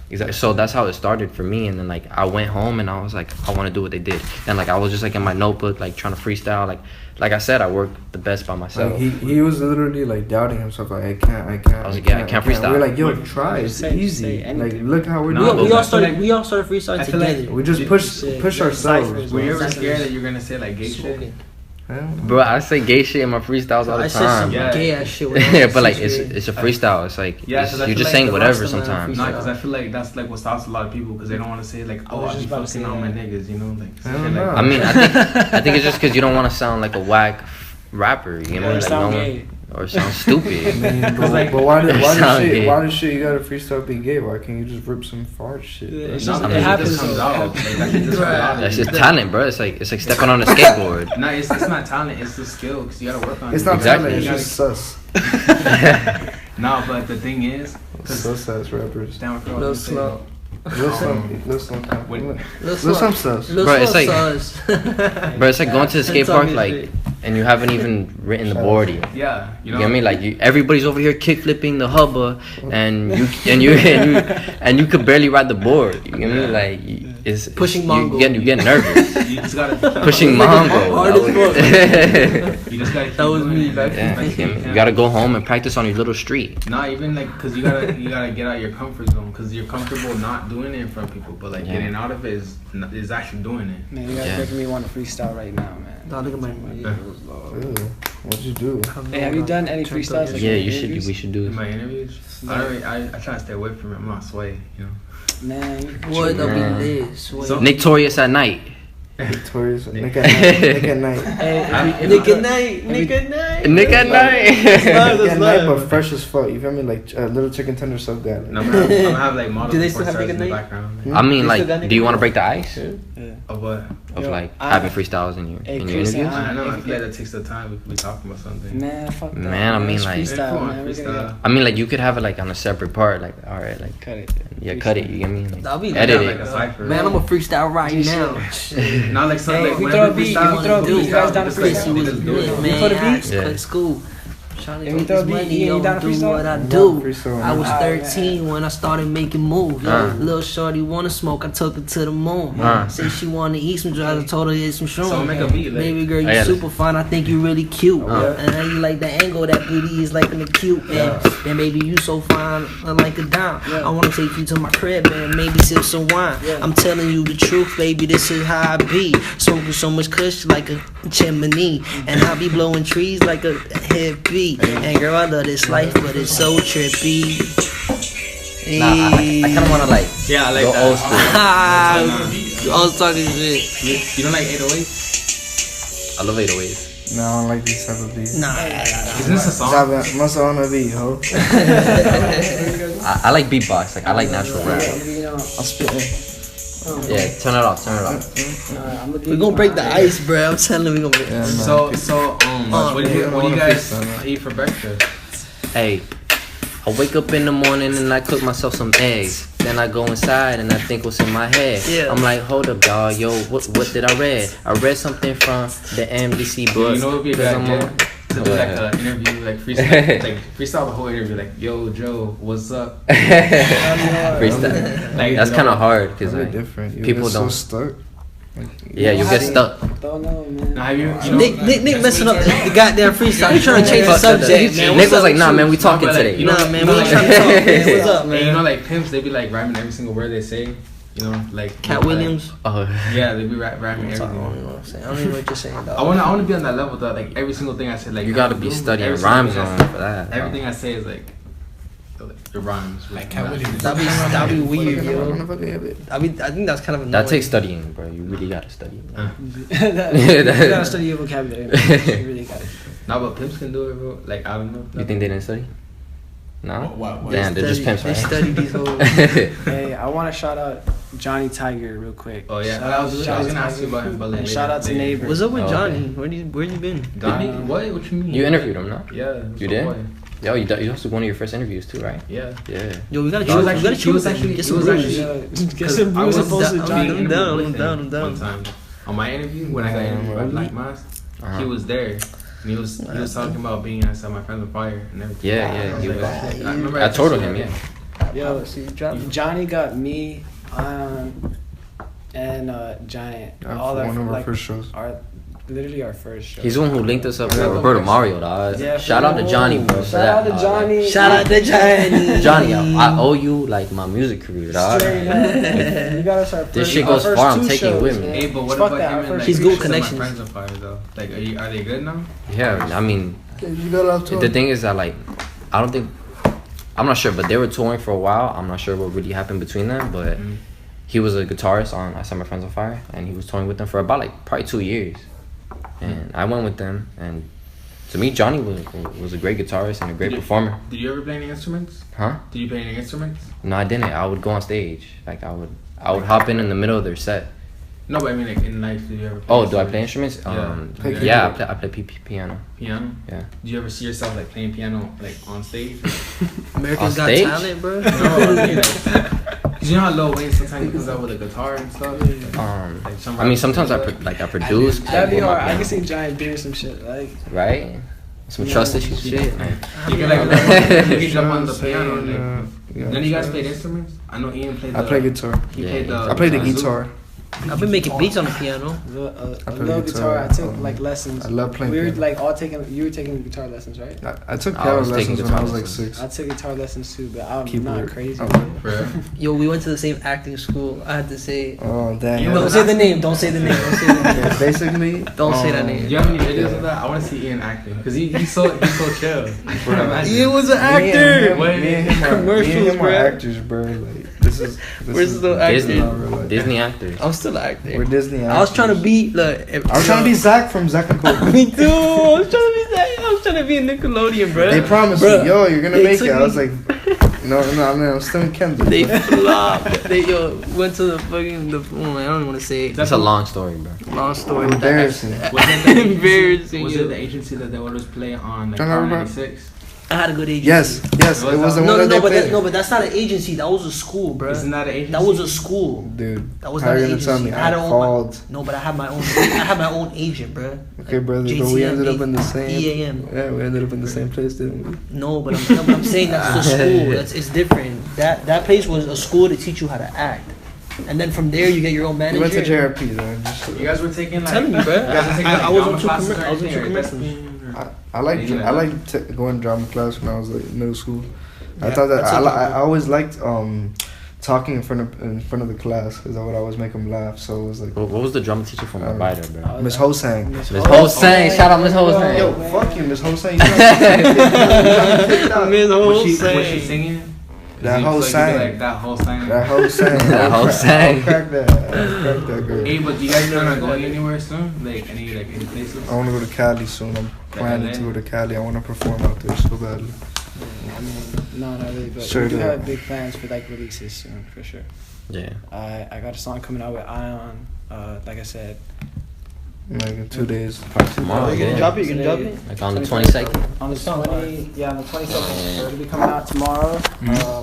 Exactly. So that's how it started for me, and then like I went home and I was like, I want to do what they did, and like I was just like in my notebook, like trying to freestyle. Like I said, I work the best by myself. Like he was literally like doubting himself, like I can't. I was like, yeah, I can't freestyle. We're like, yo, try, it's easy. Like look how we're We doing. all started freestyling together. Like we just push ourselves. Were you ever scared that you're gonna say like gay shit? Bro, I say gay shit in my freestyles all the I said some time. gay ass shit. Yeah, but like it's a freestyle. It's like you're just saying whatever sometimes. No, because I feel like that's like what stops a lot of people because they don't want to say like, oh, I be fucking on my niggas, you know, like. I mean, I think it's just because you don't want to sound like a whack rapper. You know, like no one. Or sound stupid. I mean, but why does shit you gotta freestyle be gay? Why can't you just rip some fart shit? Yeah, Bro? just, it happens. comes out. That's just talent, bro. It's like stepping on a skateboard. No, it's not talent. It's the skill because you gotta work on it. It's not Exactly. talent. It's just sus. No, but the thing is, Sus ass rappers. down for Little slow. Little some sus. Bro, it's like, bro, it's like going to the skate park like, and you haven't even written the board yet. Yeah, you know what I mean? Like everybody's over here kick flipping the hubba, and you could barely ride the board. You know what I mean? Like it's Pushing Mongo. You get nervous. You just gotta Pushing Mongo. Hard as fuck. You just gotta. That was me back Yeah, you gotta go home and practice on your little street. Not even like, cause you gotta get out of your comfort zone, cause you're comfortable not doing it in front of people, but like getting out of it is actually doing it. Man, you guys making me want to freestyle right now, man. Nah, look at my What'd you do? Hey, have you done any freestyles? Like Yeah, in you should. interviews? We should do In it. my interviews, I try to stay away from it. I'm not sway, you know. Man, What Yeah. that'll be this? Nick Torius at night. Torius, Nick at night. Nick at night. Nick at night. Nick at night, but fresh as fuck. You feel me? Like a little chicken tender sub guy. No, I'm gonna have like models. Do they and still have stars Nick in at the night? background? I mean, You still got like, Nick do you at want to night? break the ice Of what? of Yo, like I- having freestyles in your Hey, in your Chris, interviews? I know. I feel like that takes the time. We talking about something. man, fuck that. Man, I mean, It's like- freestyle, Come on, man. We're gonna freestyle. I mean, like you could have it like on a separate part. Like, all right, like cut it. yeah, cut it. You get me? Like, That'll be edit like it. a cipher. Man, I'm a freestyle right now. Not like something. Hey, Like we whenever throw a beat, freestyle, we throw a beat, you guys down to just like, Freestyle was just do good, it. man. for the I beat? Yeah. quit school. Trying to Yeah, we get throw a this beat. money, You yo, down to do freestyle? what I Not do. freestyle. I was Alright. 13 when I started making moves. Little shorty wanna smoke, I took her to the moon. Said she wanna eat some drugs, I told her eat some shrooms. So make a beat, like. Baby girl, you yeah. super fine. I think you really cute. And how you like the angle that booty is like in the cute. And baby, you so fine, I like a dime. I wanna take you to my crib and maybe sip some wine. I'm telling you the truth, baby. This is how I be. Smoking so much kush like a chimney, and I be blowing trees like a hippie. And girl, I love this life, but it's so trippy. Nah, I kind of want to like Yeah, I like go that. old school. I was talking shit. You don't like 808s? I love 808s. No, I don't like these type of beats. Nah. Isn't this a song? Must on the beat, ho. I like beatbox. Like I like natural rap. I'm spitting. Yeah, turn it off. Turn it off. We're gonna break the ice, bro. I'm telling you, we're gonna break Yeah, So what do you guys eat for breakfast? Hey, I wake up in the morning and I cook myself some eggs. Then I go inside and I think what's in my head. Yeah. I'm like, hold up, dog. Yo, what did I read? I read something from the NBC book. You know what would be a good idea? To do like an interview, like freestyle, like freestyle the whole interview, like, yo, Joe, what's up? Freestyle. Like, That's kind of hard because Very like, different. You people get don't. so stuck. Like, Yeah, you get stuck. Don't know, man. Now, have you know, Nick messing up the goddamn freestyle. You trying to change the subject, man. Nick was like, nah, man, we talking today. you know, Nah, man, we ain't trying to talk, man. What's up, And you man? know, like pimps, they be like rhyming every single word they say. You know, like Cat Williams. Oh, Yeah, they be rhyming I don't everything. know what I'm saying. I don't even know what you're saying, dog. I wanna be on that level though. Like every single thing I say, like you gotta be studying every rhyme single zone thing I say- for that. Everything I say is like it rhymes. Like Cat Williams. That'd be weird, yo. Motherfucker, have it. I think that's kind of annoying. That takes studying, bro. You really gotta study. You gotta study your vocabulary. Man. You really gotta. No, but pimps can do it, bro. Like I don't know. You think they didn't study? No. What? Damn, they're just pimps, They right? study these whole. Hey, I want to shout out Johnny Tiger real quick. Oh yeah, Shout I out was Johnny gonna ask you about him, but And like, shout out to later. Neighbor. What's up with Oh, Johnny? okay. Where you been? Johnny, what you mean? You interviewed him, no? Yeah. You so did? boy. Yo, you also one of your first interviews too, right? Yeah. Yeah. Yo, we gotta He was chill. We actually- gotta he chill was with him. actually- Get he some was brews. actually- Get some I views was opposed to being Johnny. interviewed down, with I'm him down, I'm down. One time on my interview when I got interviewed by Black Mask, he was there. And he was talking about being outside my friends of fire and everything. Yeah, he was. I remember I told him, texted yeah. Yo, See, drop. Johnny got me and Giant. All One of our like, first shows. literally our first show. He's the one who linked us up with Roberto Mario, dog. Yeah, Shout out to Johnny, bro. for Shout out that, to dog. Johnny. Shout out to Johnny. Johnny, I owe you like my music career, dog. Straight up. You got us our This first- shit our goes first far. I'm two taking it shows, with me. man. Hey, but what Fuck about that, him our and first like He's good with my connections. friends of fire though? Like, are they good now? Yeah, I mean, You got off to the thing is that like, I don't think, I'm not sure, but they were touring for a while. I'm not sure what really happened between them, but he was a guitarist on I Set My Friends on Fire, and he was touring with them for about like probably 2 years. And I went with them, and to me, Johnny was a great guitarist and a great performer. Did you ever play any instruments? Huh? Did you play any instruments? No, I didn't. I would go on stage. Like I would hop in the middle of their set. No, but I mean like in life, did you ever? Oh, do I play instruments? Yeah. Yeah, I play piano. Piano? Yeah. Do you ever see yourself like playing piano like on stage? Americans On Got stage? Talent, bro. No, I mean, like, cause you know how Lil Wayne sometimes he comes out with a guitar and stuff. Like, I mean, sometimes I produce. That'd be with my hard. I piano, can see Giant doing some shit like. Right? Some trust issues shit. Like, You can like you can jump on the Say, piano. Like, none of you guys played instruments? I know Ian played. I play guitar. He Yeah, played the. I play the guitar. I've been making beats on the piano. I play love guitar. guitar. I took like lessons. I love playing We were piano. like all taking. You were taking guitar lessons, right? I took I piano was taking lessons when I was guitar like lessons. 6. I took guitar lessons too, but I'm Keyboard. not crazy. Oh. For real? Yo, we went to the same acting school. I had to say. Oh damn. You Don't know, say the name. Don't say the name. Don't say the name. Yeah, basically. Don't say that Do name. you have any videos of that? I want to see Ian acting because he's so chill. Ian was an actor. Me and him are Commercials, bro. actors, bro. Like this is. We're is still Disney, not real life. Disney actors. I'm still an actor. We're Disney. I was trying to actors. be like. I was trying to be Zach from Zach and Cody. Me too. I was trying to be that. I was trying to be a Nickelodeon, bro. They promised Bruh, me, yo, you're gonna they make took it. I was me- like, no, I'm still in Kendall. They flopped. They went to the fucking I don't even want to say it. That's a long story, bro. Long story. with that. Embarrassing. Embarrassing. Was yo. it the agency that they always play on like Don't know about- R96? I had a good agency. Yes, it was the No, one that they but played. but that's not an agency. That was a school, bro. Isn't that an agency? That was a school. Dude, That was how not are an you gonna tell agency. me? I had I own called. No, but I had my own. I had my own agent, bro. Okay, brother, but we JCM, ended up in the same. EAM. Yeah, we ended up in the same place, didn't we? No, but I'm saying that's the school. It's different. That place was a school to teach you how to act, and then from there you get your own We manager. went to JRP though. Just, You guys were taking like. Telling you, bro. You guys were taking like I was drama on two classes commer- or I was on anything, two or commercials. acting, or- I like Anything like I that? like going drama class when I was like in middle school. I Yeah, thought that that's I okay. always liked talking in front of the class because I would always make them laugh. So it was like What was the drama teacher from Biter, bro? Miss Hosang. Miss Hosang. Shout out Miss Hosang. Yo, fuck you, Miss Hosang. You got me kicked out. Miss Was she Hosang. singing? That whole sign. Like that whole sign. That whole saying. That whole saying. I'll crack that. I'll crack that girl. Hey, but do you guys plan on going anywhere soon? Like any places? I want to go to Cali soon. I'm planning to go to Cali. I want to perform out there so badly. I mean, no, not really, but Sure we do do. have big plans for like releases soon, for sure. Yeah. I got a song coming out with Ion. Like I said, Like in 2 days. Probably tomorrow. You can drop it. You can drop it. Like on the 22nd. on the 22nd. So it'll be coming out tomorrow.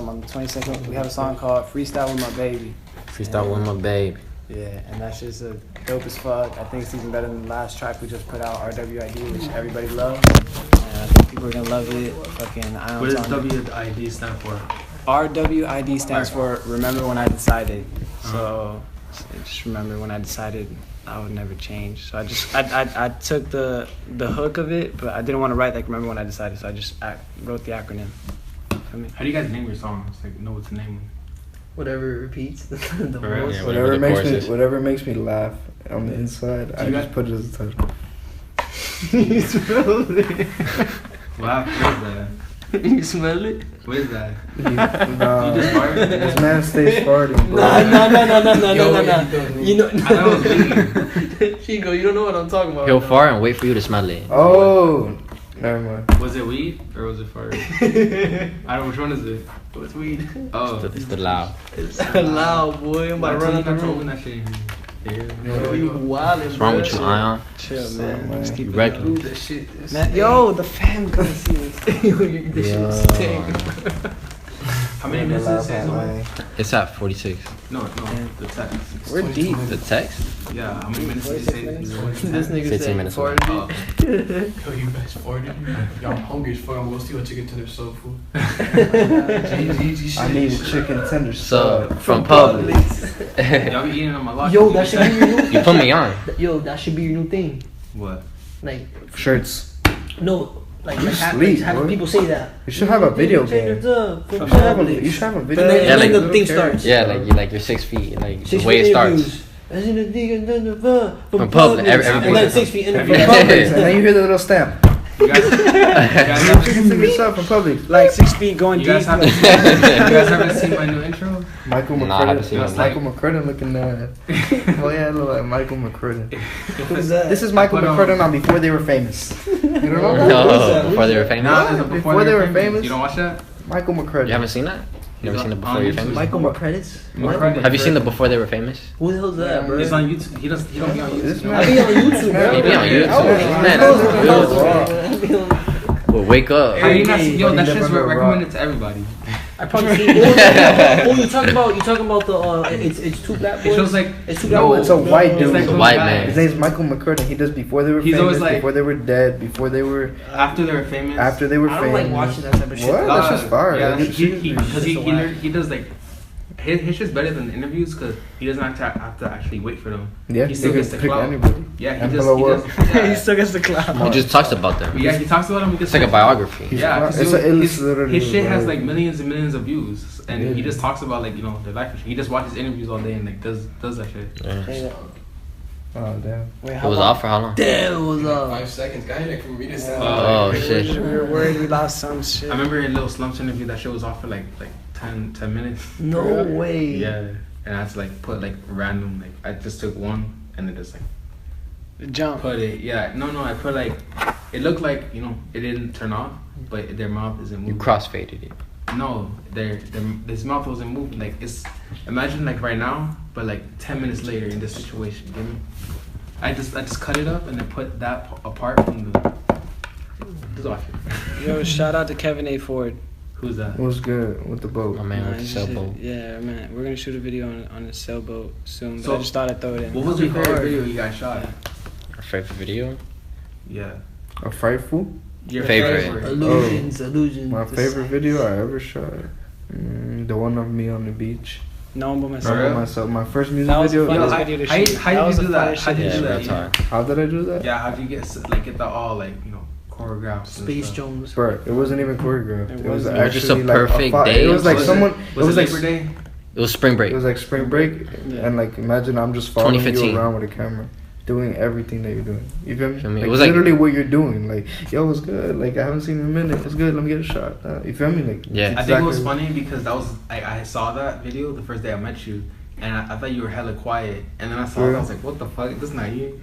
On the 22nd, we have a song called "Freestyle with My Baby." Freestyle with my babe. Yeah, and that's just a dope as fuck. I think it's even better than the last track we just put out, RWID, which everybody loves. And I think people are gonna love it. Fucking Ion. What does WID stand for? RWID stands for Remember When I Decided. So just remember when I decided I would never change. So I took the hook of it, but I didn't want to write like Remember When I Decided. So I just wrote the acronym. For me. How do you guys name your songs? Like know what to name them. Whatever repeats the real? most. Yeah, Whatever makes me laugh on the inside, I just put it as a title. You smell it. What is You smell it? that? What is that? Nah, You just farted? this man stays farting, bro. No. You know. I thought it was weed. Chico, you don't know what I'm talking about. He'll fart and wait for you to smell it. Oh, never mind. Was it weed or was it fart? I don't know, which one is it? What's weed? Oh. It's the loud. It's loud, boy. I'm about to run out the not to room. open that shit. Yo, you wildin', What's wrong with you, Ion? Chill, man. man. Just keep You it regular. Ooh, that shit is Man, yo, the fam gonna see this. Yo, this shit is stink. How many minutes does it say? Somewhere? It's at 46. No, the text. We're deep. The text? Yeah, how many minutes does it say? This nigga 15 said minutes farted. Oh. Yo, you guys farted? Y'all hungry as fuck. I'm going to steal a chicken tender soul food. I need a chicken tender So, sub. from Publix. Y'all be eating on my lock. Yo, that should be your new. You put me on. Yo, that should be your new thing. What? Like, Shirts. no, like You have sleep, have boy. people say that. You should have a video game. From You should have a video And then, game. Yeah, and then like- the thing starts. Yeah, like you're 6 feet. Like Six the way feet it starts. interviews. As in the nigga, From Publix, And everybody then says 6 feet in Have from you- Publix. And then you hear the little stamp. You guys, you guys have- Chicken tender sub from Publix. Like 6 feet going you deep. guys haven't, you guys haven't seen my new intro? Michael Nah, I haven't seen McCurdy. it. Michael McCurdy looking that. Oh yeah, I look like Michael McCurdy. Who's that? This is Michael Put on- McCurdy on before they were famous. You don't know? No, before they were famous. Nah, it's Before they were famous. You don't watch that? Michael McCurdy. You haven't seen that? You never seen the Before On You're YouTube. Famous? Michael McCredits? McCredits. Have you seen the Before They Were Famous? Who the hell's that, bro? It's on YouTube. He don't be on This YouTube. man- I be on YouTube, bro. He be on YouTube. Man, I be on- well, wake up. How you not see? Yo, Hey, that you shit's never know, recommended to everybody. I probably seen. Oh, you talking about the? It's two black boys. It shows like It's two black No, boys. it's a white dude. like It's a those white guys. man. His name's Michael McCurdy. He does before they were He's famous, always like- before they were dead, before they were after they were famous. after they were I famous. don't like watching that type of shit. What? That's just fire. Yeah, Like, because It's a whack. he does like his shit's better than the interviews because he doesn't have to actually wait for them. Yeah, he he still can gets the pick clout. anybody. Yeah, And he blow up. does. He Yeah. still gets the clout. He just talks about them. Yeah, he talks about them. It's like a biography. He's Yeah, smart. 'cause It's he- an illustrated his shit has like biography. millions and millions of views, and Yeah. he just talks about like their life and shit. He just watches interviews all day and like does that shit. Yeah. Oh damn. Wait, It was off for how long? Damn, it was 5 seconds. Guy, like, for me to say. Oh shit. We were worried we lost some shit. I remember in Little Slumps interview that shit was off for like 10 minutes. No way. Yeah, and I had to like put like random like I just took one and then just like The jump. put it. Yeah, no, I put like it looked like it didn't turn off, but their mouth isn't You moving. crossfaded it. No, his mouth wasn't moving. Like it's imagine like right now, but like 10 minutes later in this situation. Get me? I just cut it up and then put that apart from the. Just watch it. Yo, shout out to Kevin A. Ford. Who's that? It was good with the boat. My man Nah, with the he's sailboat. just- Yeah, man. We're gonna shoot a video on a sailboat soon, but So, I just thought I'd throw it in. What was your favorite video you guys shot? Our favorite video? Yeah. A frightful. Your Favorite. Illusions. My favorite video I ever shot. The one of me on the beach. No one but For myself. real? Myself. My first music That was the video. funnest video to shoot. How That did was you the do that? funnest How did shit you to do Yeah, shoot. real talk. How did I do that? Yeah, how'd you get that all choreographed? Space Jones. Bro, it wasn't even choreographed. It It was wasn't. It was just a actually like perfect fi- day. It was like Was someone. Was it was it like Labor Day? It was spring break. It was like spring break, Yeah. and like imagine I'm just following 2015. you around with a camera. doing everything that you're doing. You feel me? Feel me? Like, It was like- literally what you're doing. Like, yo, it's good. Like, I haven't seen you in a minute. It's good. Let me get a shot. You feel me? Like, Yeah. I think it was funny because that was I saw that video the first day I met you, and I thought you were hella quiet, and then I saw it, I was like, what the fuck? This is not you.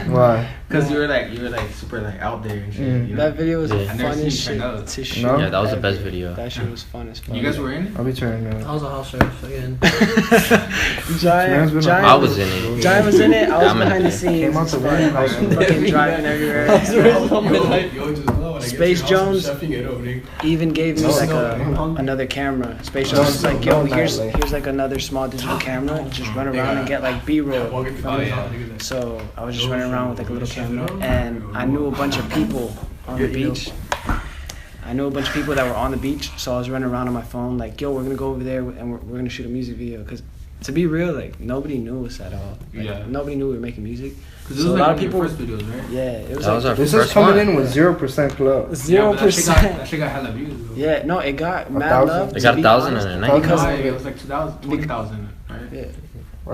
Why? Because you were like super like out there and shit. You know? That video was Yeah. I never fun seen as you shit turn up. to shoot. No? Yeah, that was the best ever. video. That shit was fun as fuck. You guys were in it? I'll be turning I up. was a house arrest again. Man's been Giant I was in it. Giant was in it. I was I'm in behind the it. scenes. Came out the way. Fucking driving everywhere. Yo, just know when I get Space to your house, I'm Jones. chefing it over there. Even gave me No, like no. another camera. Space No, Jones was like, yo, no, here's like- here's like another small digital camera. Just run around and get like B-roll. Walk it Oh, from yeah. the So I was just running around with like a little camera, and I knew a bunch of people on the beach. I knew a bunch of people that were on the beach, so I was running around on my phone like, yo, we're gonna go over there and we're gonna shoot a music video. Cause to be real, like nobody knew us at all. Like, Yeah. Nobody knew we were making music. Because it So was a like lot one of of your people. first videos, right? Yeah, it was That was like our This is first coming one. in with 0% club. 0%. That shit got hella views. Though. Yeah, no, it got mad 1,000? love. It to got be 1,000 honest. and a night. Because- No, it was like 20,000, right? Yeah.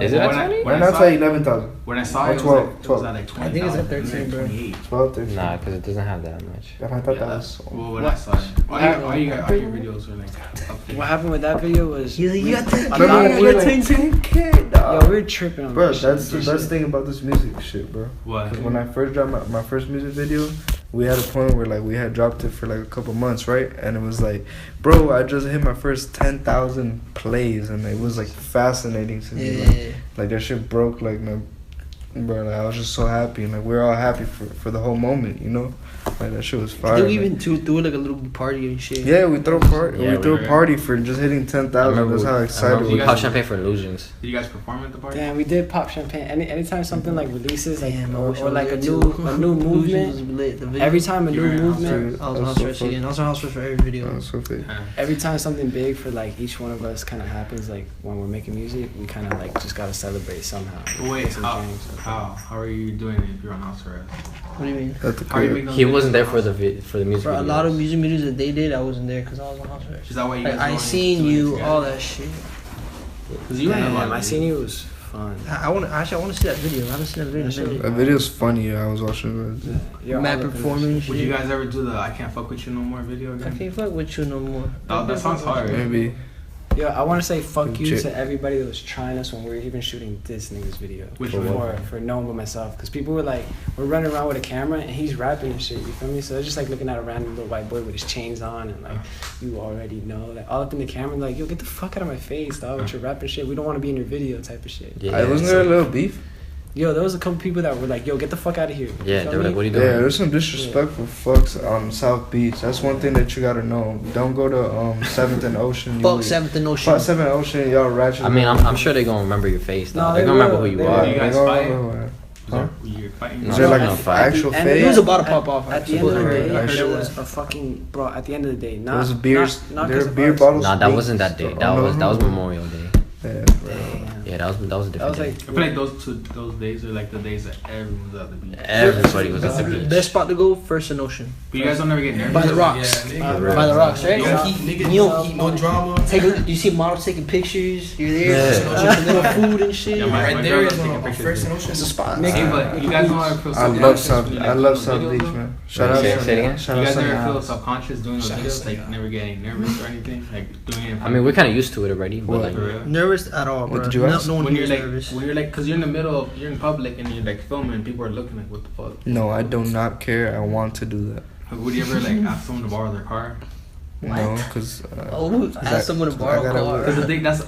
Is it When at I- 20? when Right I now it's saw at it- 11,000. When I saw Or it, 12, it was at like 20,000. I think it's at 13, bro. 28. 12, 13. Nah, because it doesn't have that much. I thought that Yeah. was. Well, when I saw it, all your videos were like up there. What happened with that video was He's like, you got that? a lot of We're people. like 10K, Yo, dog. we were tripping on Bro, that that's shit. the best thing about this music shit, bro. What? Because when I first dropped my first music video, we had a point where like we had dropped it for like a couple months, right? And it was like, bro, I just hit my first 10,000 plays, and it was like fascinating to me. Yeah. Like that shit broke like my, bro. Like, I was just so happy, and like we were all happy for the whole moment, you know. Like that shit was fire. Did we man. even do like a little party and shit? Yeah, we threw a party. Yeah, we threw we- a party for just hitting 10,000. That's how excited we we guys- pop were. champagne for illusions. Did you guys perform at the party? Damn, we did pop champagne. Anytime something like releases, like Damn, I or, wish I or was like there a too. new Illusions movement. was lit, the video. Every time a You new were in house movement, I was on house arrest again. I was on house arrest for every video. That was so fake. every time something big for like each one of us kind of happens, like when we're making music, we kind of like just gotta celebrate somehow. Wait, Some how, change. how are you doing it if you're on house arrest? What do you mean? At the How are you crib. making those He videos wasn't there on for house the music For a videos. lot of music videos that they did, I wasn't there because I was on house arrest. Is that why you Like, guys I wanted seen to do it you, together? all that shit. Because you were in a lot Damn, of I seen videos. you was fun. I want to see that video. I haven't seen that video. That in a minute. That video's funny. I was watching it. You're Mad all up in performing this Would you shit. guys ever do the I Can't Fuck With You No More video I again? can't fuck with you no more. That sounds hard. Maybe. shit. Yo, I want to say fuck you Legit. to everybody that was trying us when we were even shooting this nigga's video. Which for no one but myself, because people were like, we're running around with a camera and he's rapping and shit. You feel me? So they're just like looking at a random little white boy with his chains on and like you already know, like all up in the camera, like yo, get the fuck out of my face, dog, with your rapping shit. We don't want to be in your video, type of shit. Yeah, Wasn't there a little beef? Yo, there was a couple people that were like, yo, get the fuck out of here. You Yeah, feel they were me? like, what are you Yeah, doing? there's some disrespectful fucks on South Beach. That's one thing that you gotta know. Don't go to 7th and Ocean. Fuck 7th and Ocean. Fuck 7th and Ocean, y'all ratchet. I mean, I'm sure they're gonna remember your face, though. No, they're they gonna remember will. who you They are. will. You guys They gonna fight? remember Were you fighting? No, Is there like no an fight. actual And fade? It was about to pop off. At the end of the Supposedly. day, I there heard was a fucking bro. At the end of the day, There was not beers. not There 'cause were of beer us. bottles. Nah, that wasn't that day. That was Memorial Day. Yeah, Damn. Yeah, that was a That was different day. like I feel like those days are like the days that everyone was at the beach. Everybody was at the beach. Best spot to go, First and Ocean. But you guys don't ever get nervous. By the rocks. Yeah, nigga. By the rocks, right? No Yeah. heat, nigga. You No know- heat, no drama. You see models taking pictures. You're there. Yeah. Little food and shit. Yeah, my Right there girl is was taking on pictures First there. and Ocean. It's a spot. Hey, but you guys don't ever feel I subconscious love South. when you, I like, love do South those Beach, videos, though? man. Shout out. Say it again? Shout You out. guys never South feel subconscious doing those Shout out videos, to like y'all. never getting nervous or anything, like doing it. I mean, we're kind of used to it already, but What? like, For real. Nervous at all, What bro. did you ask? No one When here you're is like, nervous. when you're like, cause you're in the middle, you're in public and you're like filming, people are looking like, what the fuck? No, I do not care. I want to do that. Like, would you ever like ask someone to borrow their car? No, because. Oh, ask someone to borrow a car. Because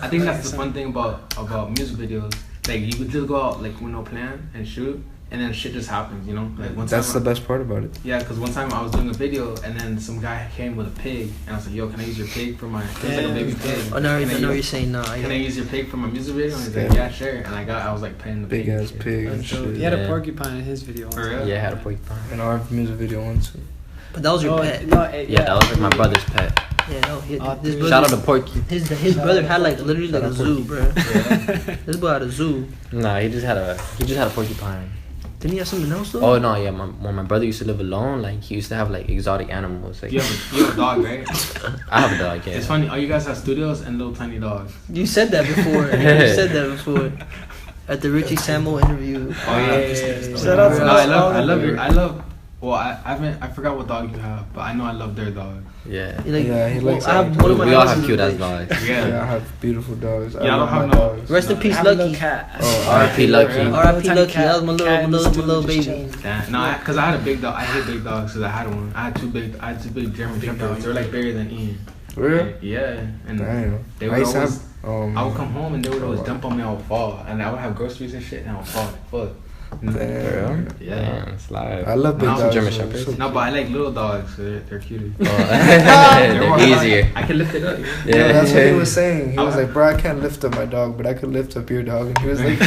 I think that's the fun thing about music videos. Like you could just go out like with no plan and shoot, and then shit just happens, you know. Like one That's the time, best part about it. yeah, because one time I was doing a video and then some guy came with a pig, and I was like, yo, can I use your pig for my? It was like a baby pig. Oh, no, Can I I know use- you're saying no. Can I use your pig for my music video? And he's like, Yeah. yeah, sure. And I was like paying the Big pig. and ass shit. pig and So shit. he had a Yeah. porcupine in his video. For real? yeah, I had a porcupine. And our music video one too. But that was your Oh, pet. no, Yeah, that was like my brother's pet. Yeah, no. His Shout brother, Shout out to Porky. his brother had like literally like a zoo, bro. Yeah. This boy had a zoo. Nah, he just had a porcupine. Didn't he have something else though? Oh no, yeah, when my brother used to live alone, like he used to have like exotic animals. Like You have a dog, right? I have a dog. Yeah. It's funny. All you guys have studios and little tiny dogs. You said that before. You said that before. at the Richie Samo interview. Oh yeah. Shout out to No, us. I love. Well, I forgot what dog you have, but I know I love their dog. Yeah. He like, Yeah, he likes I have dogs. one of my We all have dogs cute is ass like- dogs. Yeah, I have beautiful dogs. Yeah, I don't love have my no- dogs. Rest in I peace, have a little Lucky. cat. Oh, R.I.P. Lucky. R.I.P. Tiny Lucky. cat. That was my Cat little just baby. chilling. Yeah, no, because I had a big dog. I hate big dogs, because I had one. I had two big German shepherds. They were like bigger than Ian. Real? Yeah, and Damn. they I would used to always. have, I would come home and they would always dump on me. I would fall, and I would have groceries and shit, and I would fall. Fuck. Damn. Yeah. Damn, it's live. I love big No, dogs. German so- Shepherds. so- No, but I like little dogs. So they're cuter. Oh, they're easier. I can lift it up. Yeah, that's what he was Yeah. saying. He was like, "Bro, I can't lift up my dog, but I could lift up your dog." And he was like,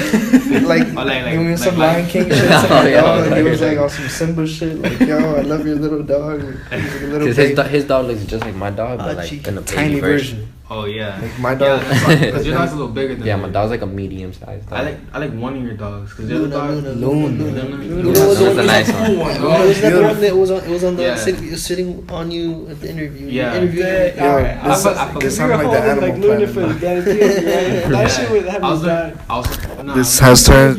like, Oh, like- doing some like- Lion King shit. To Oh, my yeah, dog. And he like- was like on some Simba shit. Like, yo, I love your little dog. He's like a little Cause baby. his dog looks just like my dog, but like Cheeky. in a baby Tiny version. Oh yeah. Like my Yeah, dog. because your dog's a little bigger than Yeah, me. my dog's like a medium sized dog. I like one of your dogs because the other Luna, dog. Luna, Luna. Luna That's was the a one- nice one. Wasn't that the one that was on the Yeah. sitting on you at the interview? Yeah. Interview. Yo, Alright, this I sounds like the Animal Planet. That shit would have I was me dying. no,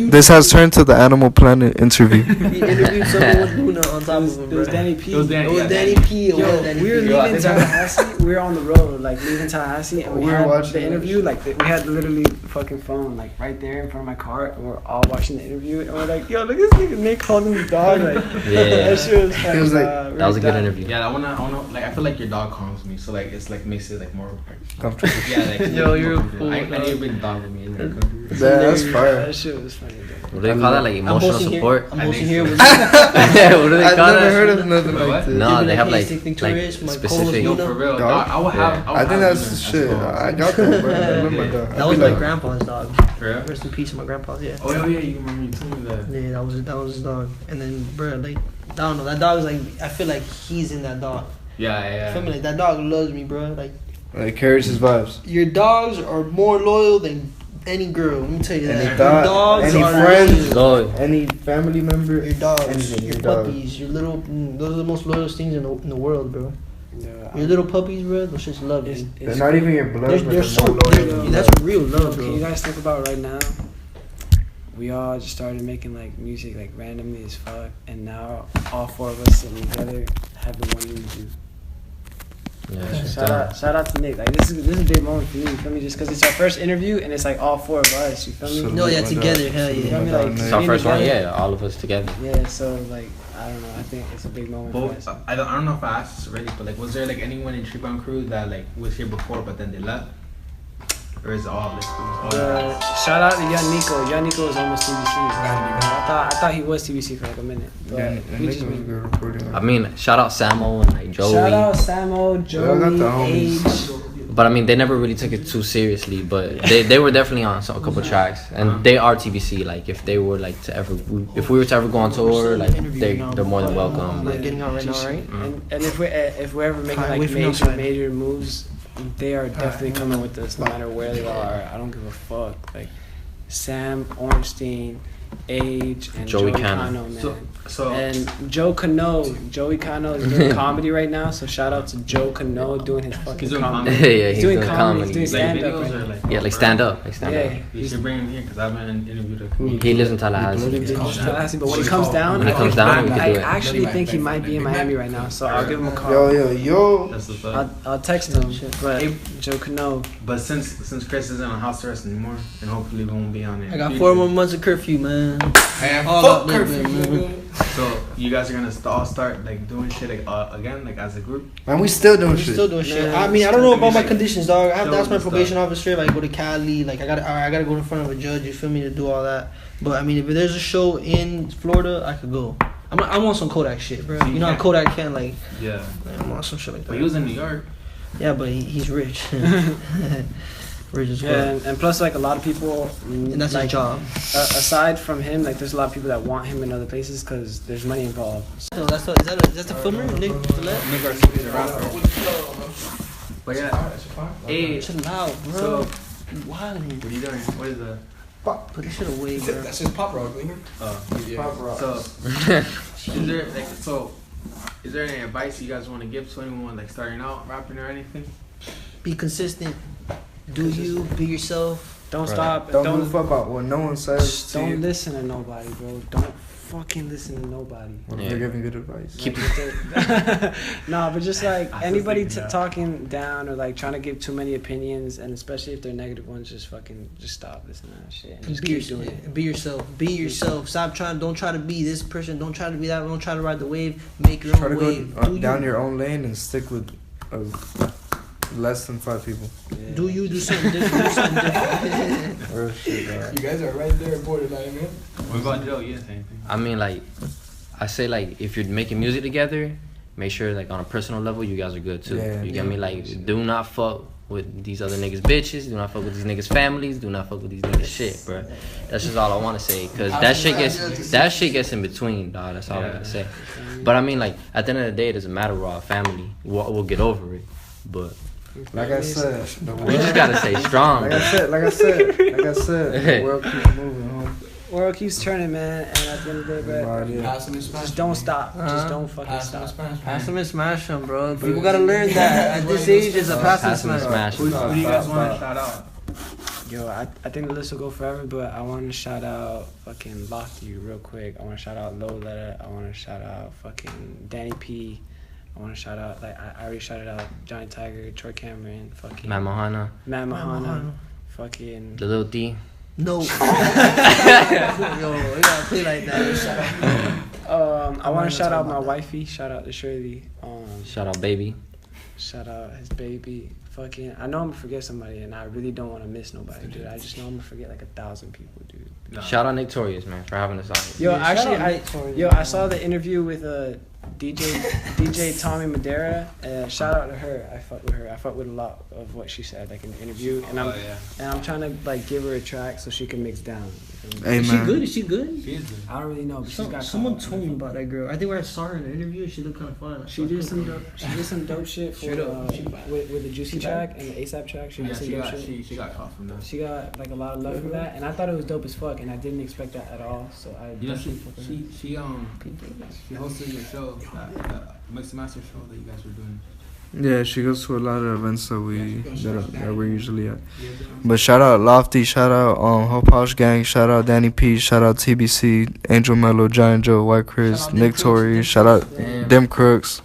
This has turned to the Animal Planet interview. He interviewed someone with Luna on top of him, It bro. was Danny P. It was Danny. It was Yeah, Danny P. It was Yo, Danny we were P. leaving Tallahassee. We were on the road, like leaving Tallahassee, and we We were had watching the it. interview. Like we had literally the fucking phone, like right there in front of my car, and we're all watching the interview, and we're like, "Yo, look at this nigga Nick holding his dog." Like, Yeah. that shit was funny. He was like- That was a good interview. Yeah, I wanna like I feel like your dog calms me, so like it's like makes it like more Comfortable. yeah like Yo, you're a more- fool, I need a dog. big dog with me in there. Yeah, that's fire. That shit was funny. Dude. What do they call that? Like I'm emotional hosting support? Here, I'm I hosting think here so. with Yeah, what do they I've call never that? heard of nothing What? like this. No, Giving they a have hey, like stick Torius, my specific. Yo, for real, Dog? dog, I would have. Yeah. I think that's shit. I got that, bro. I love my dog. That I was be my like, grandpa's dog. For real? Rest in peace, my grandpa's. Yeah. Oh yeah, you remember you told me that. Yeah, that was his dog. And then, bro, like, I don't know, that dog is like, I feel like he's in that dog. Yeah. Feel me? Like that dog loves me, bro. Like carries his vibes. your dogs are more loyal than any girl. Let me tell you that. Any Your dog, dogs any are friends, loyal. Lord. any family member. Your dogs, Anything, your your dog. puppies, your little. Those are the most loyal things in the world, bro. Yeah, Your little puppies, bro. Those shits love it's, you. They're not even your blood, but They're so more loyal. loyal. That's real love, Can you bro. guys think about right now? We all just started making like music like randomly as fuck, and now all four of us sitting together have the one interview. Yeah, Shout out to Nick. Like this is a big moment for me. You feel me? Just because it's our first interview and it's like all four of us. You feel me? Salute No, yeah, my together, dog. hell Salute yeah. my Like, dog, It's Nick. our first one, yeah, all of us together. Yeah. So like I don't know. I think it's a big moment for us. But I don't know if I asked this already, but like, was there like anyone in Tree Bound Crew that like was here before but then they left, or is it all like? Shout out to Young Nico. Young Nico is almost TBC. I thought he was TBC for like a minute. But Yeah, we Nick just was a good recording. I mean, shout out Samo and like Joey. shout out Samo, Yeah, I got the Joey, homies. Age. But I mean, they never really took it too seriously. But they were definitely on a couple tracks, and they are TBC. Like if they were like to ever, if we were to ever go on tour, like they're more than welcome. Like getting out right now, right? And if we're ever making Wait like for me outside. major moves, they are definitely coming with us no matter where they are. I don't give a fuck. Like Sam Ornstein, Age, and Joey Joey Cano. Cano, man. So And Joey Cano is doing comedy right now, so shout out to Joe Cano doing his fucking He's doing comedy. comedy? Yeah, he's doing comedy. He's like doing stand up. videos Right or now. like Yeah, like stand up, like stand Yeah, up. You should bring him here because I haven't interviewed a He lives in Tallahassee. But when he comes down, When he comes down, we can I do it. actually think he might be in Miami right now, so I'll give him a call. Yo. That's the thought. I'll text him, but Joe Cano. But since Chris isn't on house arrest anymore, and hopefully we won't be on it. I got 4 more months of curfew, man. Man, All fuck out there, curfew, man. nigga. So you guys are gonna all start like doing shit like again, like as a group. Man, we still doing I'm shit. still doing shit. Nah, I mean, I don't know about my conditions, dog. I have to Shows ask my and stuff. probation officer if I go to Cali. Like, I gotta go in front of a judge. You feel me, to do all that. But I mean, if there's a show in Florida, I could go. I'm on some Kodak shit, bro. You know how Kodak can like. Yeah. I'm on some shit like But he was that. in New York. Yeah, but he's rich. Rich as fuck. Yeah, and plus, like a lot of people, And that's like, his job. Aside from him, like there's a lot of people that want him in other places because there's money involved. So is that the filmer, Nick Gillette? Nick Garcia is a rapper. But yeah, hey, Chill out, bro. So- Why? what are you doing? What is that? Put this shit away, bro. That's his pop rock, nigga. So, is there any advice you guys want to give to anyone like starting out rapping or anything? Be consistent. Do you be yourself? Don't stop. Don't give a fuck about what no one says. to Don't you. listen to nobody, bro. Don't fucking listen to nobody. Well, Yeah. they're giving good advice. Keep Nah, but just like I anybody was thinking that. talking down or like trying to give too many opinions, and especially if they're negative ones, just stop listening to that shit and just keep doing it. Be yourself. Be yourself. Stop trying. Don't try to be this person. Don't try to be that. Don't try to ride the wave. Make your Try own to wave. go down your own lane and stick with less than 5 people. Yeah. Do you do something different? Do something different. Real shit, dog. You guys are right there, borderline, man. What about Joe? You saying anything? I mean, like, I say, like, if you're making music together, make sure, like, on a personal level, you guys are good, too. Yeah. You get me? Like, do not fuck with these other niggas' bitches. Do not fuck with these niggas' families. Do not fuck with these niggas' shit, bro. That's just all I want to say. Because that shit gets in between, dog. That's all I gotta say. But, I mean, like, at the end of the day, it doesn't matter. We're all family. We'll get over it. But Like I said, the we just gotta stay strong, Like bro. I said, the world keeps moving, home. World keeps turning, man, and at the end of the day, bro, Right, yeah. Pass him and smash just him, don't man. stop. Just don't fucking Pass him and stop. smash him. Pass them and smash them, bro. People gotta learn that at this age. It's a pass and Pass and smash. smash. Who do you guys want to shout out? Yo, I think the list will go forever, but I want to shout out fucking Lofty real quick. I want to shout out Low Letter. I want to shout out fucking Danny P. I want to shout out, like, I already shouted out Johnny Tiger, Troy Cameron, fucking Matt Mahana, Matt Mahana, Mahana. fucking the little D. No. Yo, we gotta play like that. I want to shout out my wifey. Shout out to Shirley. Shout out, baby. Shout out his baby. Fucking, I know I'm gonna forget somebody, and I really don't want to miss nobody, dude. I just know I'm gonna forget like 1,000 people, dude. Shout out Nick Torius, man, for having us out here. Yo, Yeah, shout actually, out I saw the interview with DJ Tommy Madera. Shout out to her. I fuck with her. I fuck with a lot of what she said, like in the interview, and I'm trying to like give her a track so she can mix down. Hey, Is she man. good? Is she good? I don't really know, but she's got Someone told me about that girl. I think when I saw her in the interview, she looked kind of fun. She did some dope shit for with the Juicy track and the ASAP track. She did some dope shit. She got caught from that. She got like a lot of love from that, and I thought it was dope as fuck, and I didn't expect that at all. So I You know, definitely fuck with her. she hosted your show, that Mix Master show that you guys were doing. Yeah, she goes to a lot of events that we're usually at. But shout out Lofty, shout out Hope House Gang, shout out Danny P, shout out TBC, Angel Melo, Giant Joe, WhyChris, Nick Torius, shout out Dem Crooks,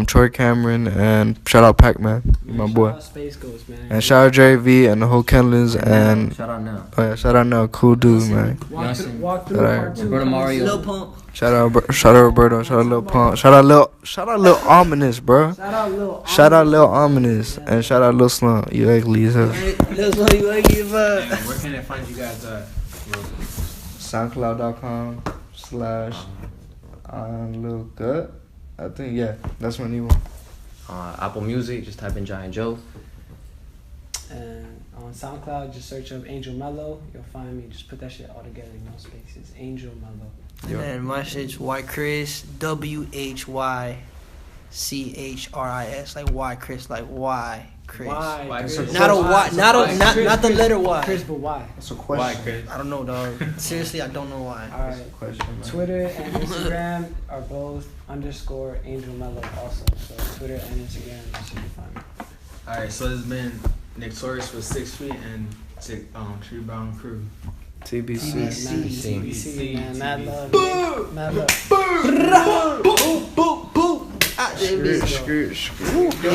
Troy Cameron, and shout out Pac-Man, my boy. Shout out Space Ghost, man. And shout out Jerry V and the whole Kendalls and Shout out now. oh yeah, shout out now, cool dude, man. Walk through Alright. part two. Roberto Mario. Lil Pump. Shout out Roberto, shout out Lil Pump, shout out Lil Ominous, bro. Shout out Lil. Shout out Lil Ominous and shout out Lil Slump. You ugly as hell. That's what you want to give up. And where can they find you guys at? Soundcloud.com/ Lil Gut. I think yeah, that's my new one. Apple Music, just type in Giant Joe. And on SoundCloud, just search up Angel Mello. You'll find me. Just put that shit all together, no spaces. Angel Mello. And then my shit's WhyChris, WhyChris, like WhyChris, like WhyChris. Why? Chris? Not a Y, not the letter Y. Chris, but why? That's a Why, Chris? I don't know, dog. Seriously, I don't know why. All right. Question, man. Twitter and Instagram are both _Angel Mello also. So Twitter and Instagram, you should be fine. Alright, so this has been Nick Torius with 6 Feet and Tree Bound Crew. TBC. TBC, man. Mad love. Mad love. Boom, boom, boom. Screw. Yo,